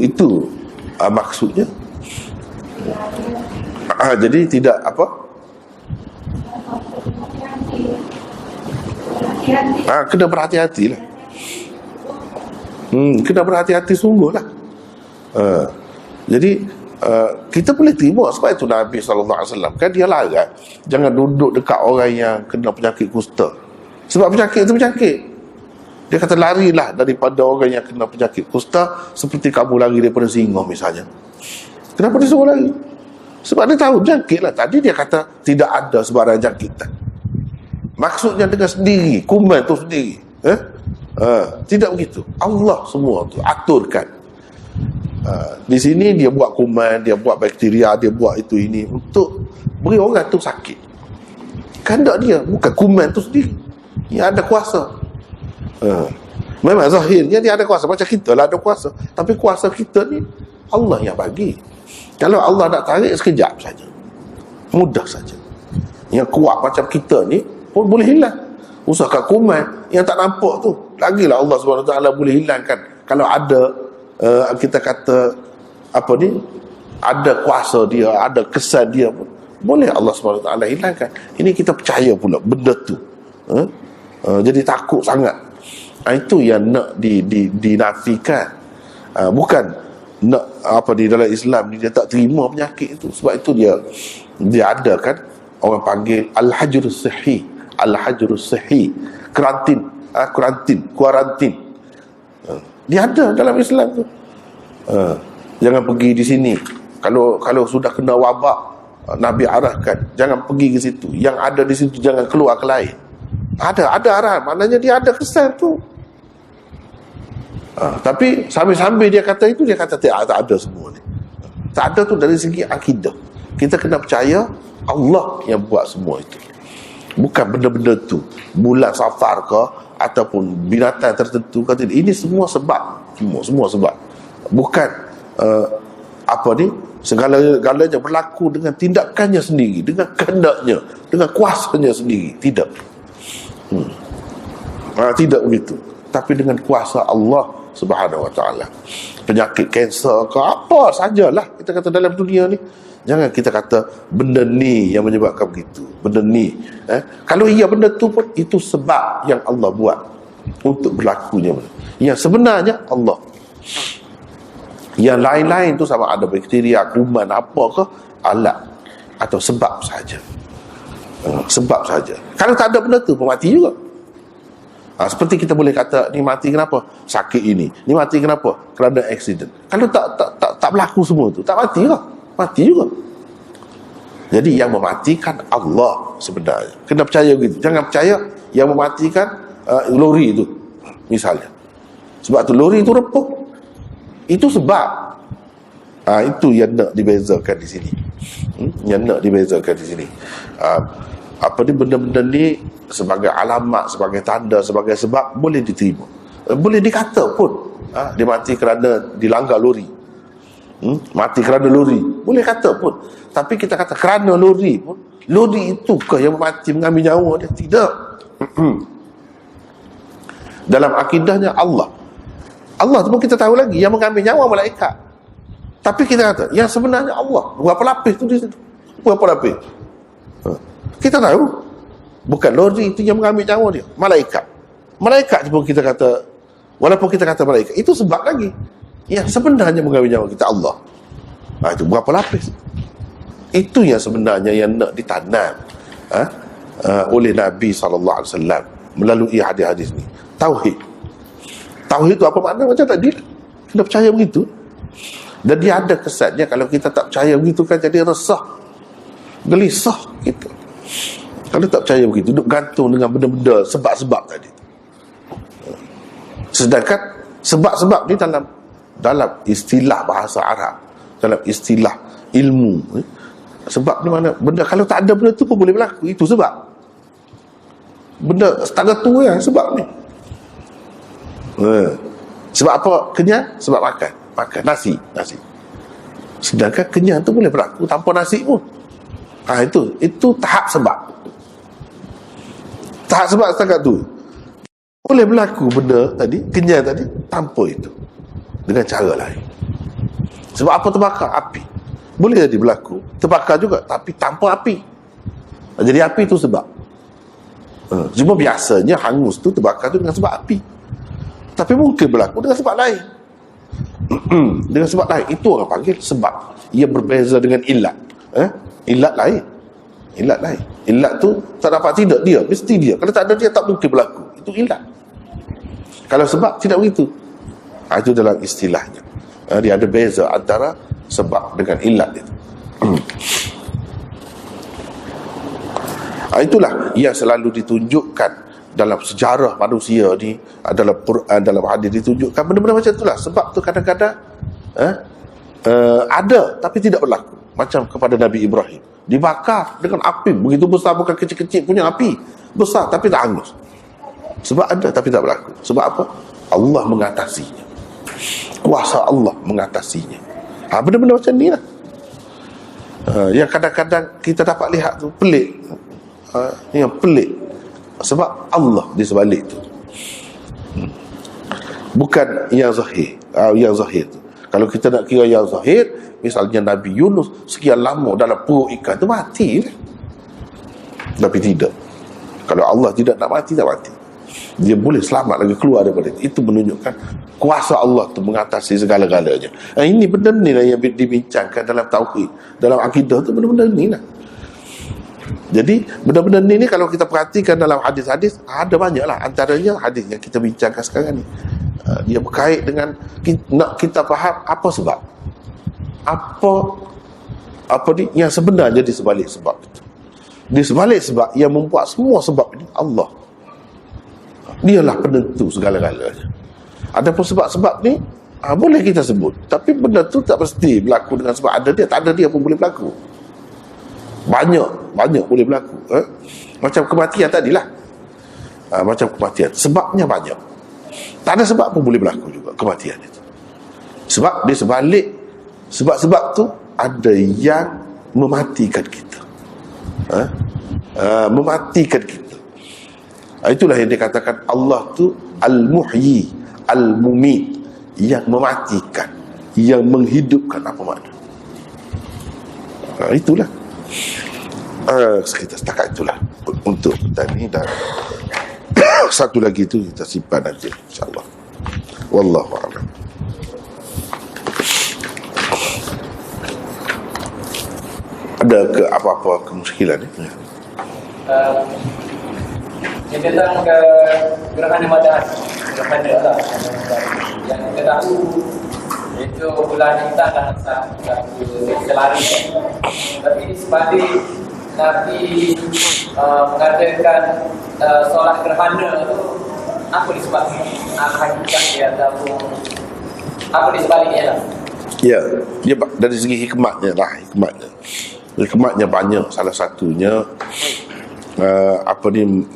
Speaker 1: Itu maksudnya. Jadi tidak apa? Kena berhati-hati lah. Kena berhati-hati sungguh lah. Jadi kita boleh terima. Sebab itu Nabi SAW kan dia larang jangan duduk dekat orang yang kena penyakit kusta. Sebab penyakit itu penyakit. Dia kata larilah daripada orang yang kena penyakit kusta seperti kamu lari daripada singa misalnya. Kenapa dia suruh lari? Sebab dia tahu jangkit lah. Tadi dia kata tidak ada sebarang jangkitan. Maksudnya dengan sendiri, kuman tu sendiri. Tidak begitu. Allah semua tu aturkan. Di sini dia buat kuman, dia buat bakteria, dia buat itu ini untuk beri orang tu sakit. Kehendak dia, bukan kuman tu sendiri yang ada kuasa. Memang zahirnya dia ada kuasa, macam kita lah ada kuasa, tapi kuasa kita ni Allah yang bagi. Kalau Allah nak tarik sekejap saja, mudah saja. Yang kuat macam kita ni pun boleh hilang. Usaha kat kuman yang tak nampak tu, lagilah Allah SWT boleh hilangkan. Kalau ada kita kata apa ni, ada kuasa dia, ada kesan dia pun, boleh Allah SWT hilangkan. Ini kita percaya pula benda tu. Jadi takut sangat. Itu yang nak dinafikan. Bukan nak apa di dalam Islam ni dia tak terima penyakit itu. Sebab itu dia ada kan orang panggil al-hajrus sihhi, al-hajrus sihhi, kuarantin. Dia ada dalam Islam tu. Jangan pergi di sini. Kalau sudah kena wabak, Nabi arahkan jangan pergi ke situ. Yang ada di situ jangan keluar ke lain. Ada arahan, maknanya dia ada kesan tu. Tapi sambil-sambil dia kata itu, dia kata tak ada semua ni. Tak ada tu dari segi akidah. Kita kena percaya Allah yang buat semua itu. Bukan benda-benda tu, bulan Safar ke ataupun binatang tertentu ke. Ini semua sebab. Semua sebab. Bukan apa ni, segala-galanya berlaku dengan tindakannya sendiri, dengan kehendaknya, dengan kuasanya sendiri. Tidak. Tidak begitu. Tapi dengan kuasa Allah Subhanahu wa ta'ala. Penyakit kanser ke apa sajalah kita kata dalam dunia ni, jangan kita kata benda ni yang menyebabkan begitu, benda ni. Kalau ia benda tu pun itu sebab yang Allah buat untuk berlakunya. Yang sebenarnya Allah. Yang lain-lain tu sama ada bakteria, kuman, apa ke, alat atau sebab saja. Sebab saja. Kalau tak ada benda tu pun mati juga. Seperti kita boleh kata ni mati kenapa? Sakit ini. Ni mati kenapa? Kerana aksiden. Kalau tak berlaku semua tu, tak mati juga. Mati juga. Jadi yang mematikan Allah sebenarnya. Kena percaya begitu. Jangan percaya yang mematikan lori itu misalnya. Sebab tu lori itu repuk. Itu sebab. Itu yang nak dibezakan di sini. Yang nak dibezakan di sini. Apa ni, benda-benda ni sebagai alamat, sebagai tanda, sebagai sebab boleh diterima. Boleh dikata pun dia mati kerana dilanggar lori. Mati kerana lori, boleh kata pun. Tapi kita kata kerana lori pun, lori itu ke yang mati mengambil nyawa dia? Tidak. Dalam akidahnya Allah tu pun kita tahu lagi yang mengambil nyawa malaikat. Tapi kita kata yang sebenarnya Allah, berapa lapis tu di situ? Berapa lapis? Kita tahu bukan lori itu yang mengambil nyawa dia, malaikat pun kita kata, walaupun kita kata malaikat itu sebab lagi yang sebenarnya mengambil nyawa kita Allah. Itu berapa lapis? Itu yang sebenarnya yang nak ditanam oleh Nabi SAW melalui hadis-hadis ni. Tauhid itu apa makna? Macam tadi kena percaya begitu. Dan dia ada kesannya kalau kita tak percaya begitu kan jadi resah, gelisah kita. Kalau tak percaya begitu, duduk gantung dengan benda-benda sebab-sebab tadi. Sedangkan sebab-sebab ni dalam istilah bahasa Arab, dalam istilah ilmu, sebab ni mana? Benda kalau tak ada benda tu pun boleh berlaku. Itu sebab. Benda setara tu ya sebab ni. Sebab apa kenyang? Sebab makan nasi. Sedangkan kenyang tu boleh berlaku tanpa nasi pun. Itu tahap sebab. Tahap sebab setakat tu. Boleh berlaku benda tadi, kenyang tadi, tanpa itu. Dengan cara lain. Sebab apa terbakar? Api. Boleh jadi berlaku. Terbakar juga, tapi tanpa api. Jadi api itu sebab. Cuma biasanya hangus tu, terbakar tu dengan sebab api. Tapi mungkin berlaku dengan sebab lain. Dengan sebab lain. Itu orang panggil sebab. Ia berbeza dengan ilat. Ilat lain. Ilat tu tak dapat tidak dia, mesti dia. Kalau tak ada dia tak mungkin berlaku. Itu ilat. Kalau sebab tidak begitu. Itu dalam istilahnya. Dia ada beza antara sebab dengan ilat itu. Itulah yang selalu ditunjukkan dalam sejarah manusia ni, dalam Quran, dalam hadis ditunjukkan benda-benda macam itulah. Sebab tu kadang-kadang ada tapi tidak berlaku. Macam kepada Nabi Ibrahim, dibakar dengan api begitu besar, bukan kecil-kecil punya api, besar tapi tak hangus. Sebab ada tapi tak berlaku. Sebab apa? Allah mengatasinya. Kuasa Allah mengatasinya. Benda-benda macam ni lah. Yang kadang-kadang kita dapat lihat tu pelik. Yang pelik. Sebab Allah di sebalik itu. Bukan yang zahir. Yang zahir tu. Kalau kita nak kira yang zahir, misalnya Nabi Yunus sekian lama dalam perut ikan tu mati. Tapi tidak. Kalau Allah tidak nak mati, tak mati. Dia boleh selamat lagi keluar daripada itu. Itu menunjukkan kuasa Allah tu mengatasi segala-galanya. Ini benda ni lah yang dibincangkan dalam tauhid, dalam akidah tu, benda-benda ni lah. Jadi benda-benda ni kalau kita perhatikan dalam hadis-hadis, ada banyak lah. Antaranya hadis yang kita bincangkan sekarang ni, dia berkait dengan nak kita faham apa sebab, apa ni yang sebenarnya di sebalik sebab itu. Di sebalik sebab yang membuat semua sebab ini Allah. Dialah penentu segala-galanya. Adapun sebab-sebab ni boleh kita sebut, tapi benda tu tak mesti berlaku dengan sebab ada dia, tak ada dia pun boleh berlaku. Banyak boleh berlaku. Macam kematian tadilah. Macam kematian, sebabnya banyak. Tak ada sebab pun boleh berlaku juga kematian itu. Sebab di sebalik sebab-sebab tu ada yang mematikan kita. Mematikan kita. Itulah yang dikatakan Allah tu Al-Muhyi, Al-Mumit, yang mematikan, yang menghidupkan. Apa makna? Itulah. Kita setakat itulah untuk tadi, dan satu lagi itu kita simpan nanti insyaAllah. Wallahu a'lam. Ada ke apa-apa kemusykilan ni?
Speaker 2: Yang tentang ke gerhana matahari, gerhana lah yang kita tahu itu bulan bintang dan satu selari. Tapi di sebalik Nabi mengadakan solat gerhana tu, apa disebabkan hakikat dia ataupun apa disebaliknya lah?
Speaker 1: Ya, dia dari segi hikmatnya lah, hikmatnya banyak. Salah satunya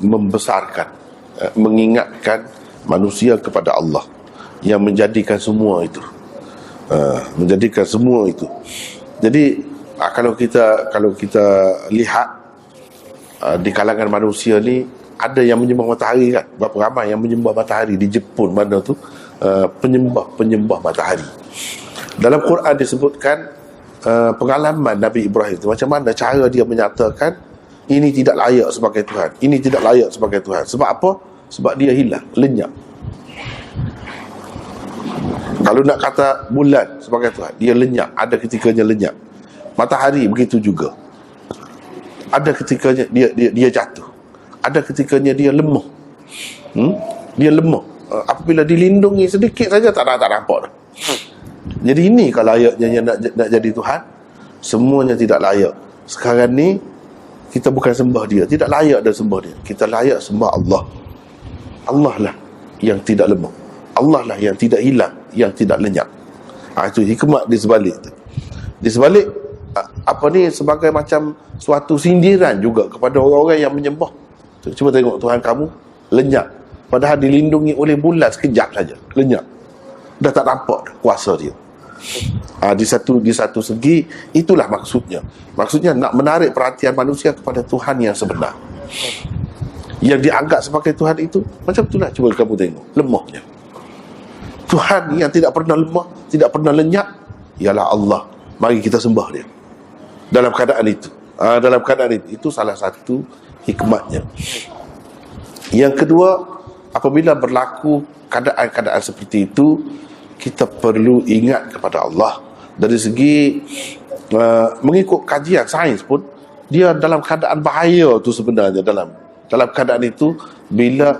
Speaker 1: membesarkan, mengingatkan manusia kepada Allah yang menjadikan semua itu. Menjadikan semua itu. Jadi kalau kita lihat di kalangan manusia ni, ada yang menyembah matahari kan. Berapa ramai yang menyembah matahari di Jepun, mana tu penyembah matahari. Dalam Quran disebutkan pengalaman Nabi Ibrahim tu, macam mana cara dia menyatakan ini tidak layak sebagai Tuhan, ini tidak layak sebagai Tuhan. Sebab apa? Sebab dia hilang, lenyap. Kalau nak kata bulan sebagai Tuhan, dia lenyap, ada ketikanya lenyap. Matahari begitu juga. Ada ketikanya dia jatuh. Ada ketikanya dia lemah. Dia lemah. Apabila dilindungi sedikit saja tak nampak dah. Jadi ini kalau layaknya nak jadi Tuhan, semuanya tidak layak. Sekarang ni kita bukan sembah dia, tidak layak dah sembah dia. Kita layak sembah Allah. Allah lah yang tidak lemah. Allah lah yang tidak hilang, yang tidak lenyap. Itu hikmat di sebalik tu. Di sebalik sebagai macam suatu sindiran juga kepada orang-orang yang menyembah. Cuba tengok Tuhan kamu lenyap, padahal dilindungi oleh bulan sekejap saja, lenyap. Dah tak nampak kuasa dia. Di satu segi itulah maksudnya nak menarik perhatian manusia kepada Tuhan yang sebenar, yang dianggap sebagai Tuhan itu. Macam itulah, cuba kamu tengok lemahnya Tuhan yang tidak pernah lemah, tidak pernah lenyap, ialah Allah. Mari kita sembah dia dalam keadaan itu. Dalam keadaan itu salah satu hikmatnya. Yang kedua, apabila berlaku keadaan-keadaan seperti itu, kita perlu ingat kepada Allah. Dari segi mengikut kajian sains pun, dia dalam keadaan bahaya tu sebenarnya. Dalam keadaan itu, bila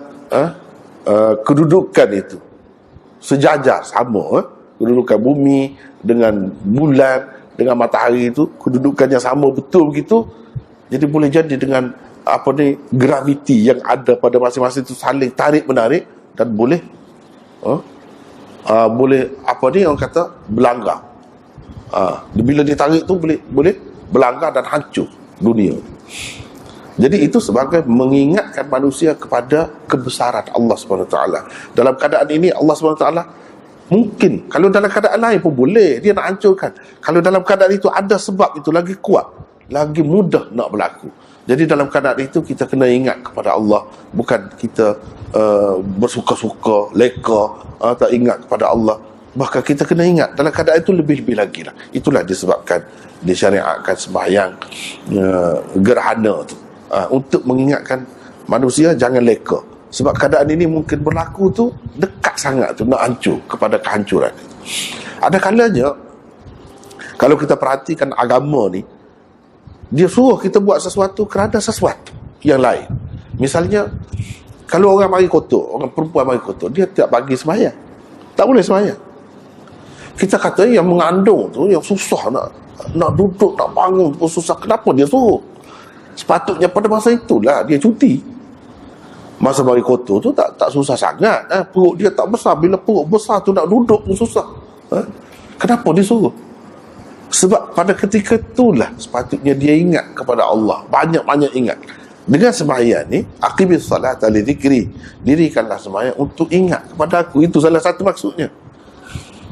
Speaker 1: kedudukan itu sejajar, sama, kedudukan bumi dengan bulan, dengan matahari itu kedudukannya sama betul begitu. Jadi boleh jadi dengan graviti yang ada pada masing-masing itu saling tarik menarik, dan boleh orang kata berlanggar. Bila ditarik tu boleh berlanggar dan hancur dunia. Jadi itu sebagai mengingatkan manusia kepada kebesaran Allah SWT. Dalam keadaan ini Allah SWT mungkin, kalau dalam keadaan lain pun boleh dia nak hancurkan. Kalau dalam keadaan itu ada sebab itu lagi kuat, lagi mudah nak berlaku. Jadi dalam keadaan itu kita kena ingat kepada Allah, bukan kita bersuka-suka, leka, tak ingat kepada Allah. Bahkan kita kena ingat dalam keadaan itu lebih-lebih lagi lah. Itulah disebabkan disyariatkan sembahyang gerhana tu, untuk mengingatkan manusia jangan leka. Sebab keadaan ini mungkin berlaku tu dekat sangat tu, nak hancur kepada kehancuran. Ada kalanya kalau kita perhatikan agama ni, dia suruh kita buat sesuatu kerana sesuatu yang lain. Misalnya kalau orang mari kotor, orang perempuan mari kotor, dia tak bagi sembahyang, tak boleh sembahyang. Kita kata yang mengandung tu, yang susah nak duduk, nak bangun pun susah, kenapa dia suruh? Sepatutnya pada masa itulah dia cuti. Masa mari kotor tu tak susah sangat, perut dia tak besar. Bila perut besar tu nak duduk pun susah. Kenapa dia suruh? Sebab pada ketika itulah sepatutnya dia ingat kepada Allah, banyak-banyak ingat. Dengan sembahyang ni, aqimis salata li dzikri, dirikanlah sembahyang untuk ingat kepada aku. Itu salah satu maksudnya.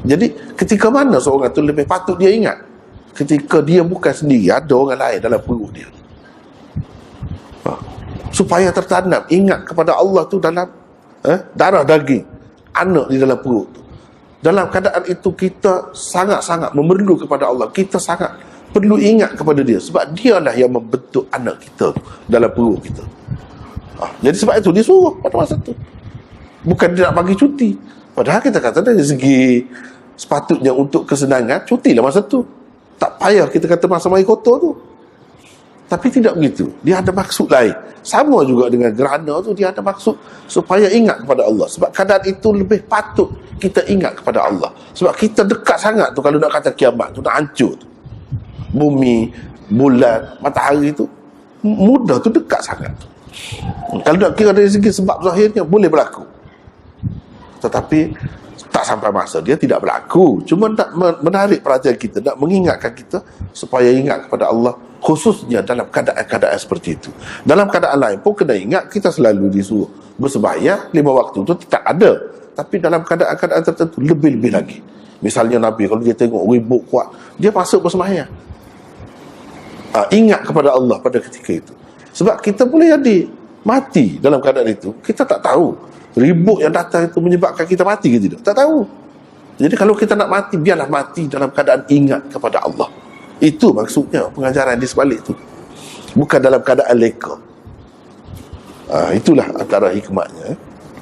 Speaker 1: Jadi ketika mana seorang tu lebih patut dia ingat? Ketika dia bukan sendiri, ada orang lain dalam perut dia. Supaya tertanam ingat kepada Allah tu dalam darah daging anak di dalam perut tu. Dalam keadaan itu kita sangat-sangat memerlu kepada Allah. Kita sangat perlu ingat kepada dia, sebab dialah yang membentuk anak kita dalam perut kita. Jadi sebab itu dia suruh pada masa tu. Bukan dia nak bagi cuti. Padahal kita kata dari segi sepatutnya untuk kesenangan, cutilah masa tu. Tak payah kita kata masa mari kotor tu. Tapi tidak begitu. Dia ada maksud lain. Sama juga dengan gerhana tu, dia ada maksud supaya ingat kepada Allah. Sebab keadaan itu lebih patut kita ingat kepada Allah. Sebab kita dekat sangat tu, kalau nak kata kiamat tu, nak hancur tu. Bumi, bulan, matahari tu, mudah tu, dekat sangat tu. Kalau nak kira dari segi sebab zahirnya, boleh berlaku. Tetapi tak sampai masa dia tidak berlaku. Cuma nak menarik perhatian kita, nak mengingatkan kita supaya ingat kepada Allah, khususnya dalam keadaan-keadaan seperti itu. Dalam keadaan lain pun kena ingat, kita selalu disuruh bersembahyang 5 waktu tu tetap ada. Tapi dalam keadaan-keadaan tertentu lebih-lebih lagi. Misalnya Nabi kalau dia tengok ribut kuat, dia masuk bersembahyang. Ingat kepada Allah pada ketika itu. Sebab kita boleh jadi mati dalam keadaan itu, kita tak tahu ribut yang datang itu menyebabkan kita mati ke tidak, tak tahu. Jadi kalau kita nak mati, biarlah mati dalam keadaan ingat kepada Allah. Itu maksudnya pengajaran di sebalik itu, bukan dalam keadaan leka. Itulah antara hikmahnya.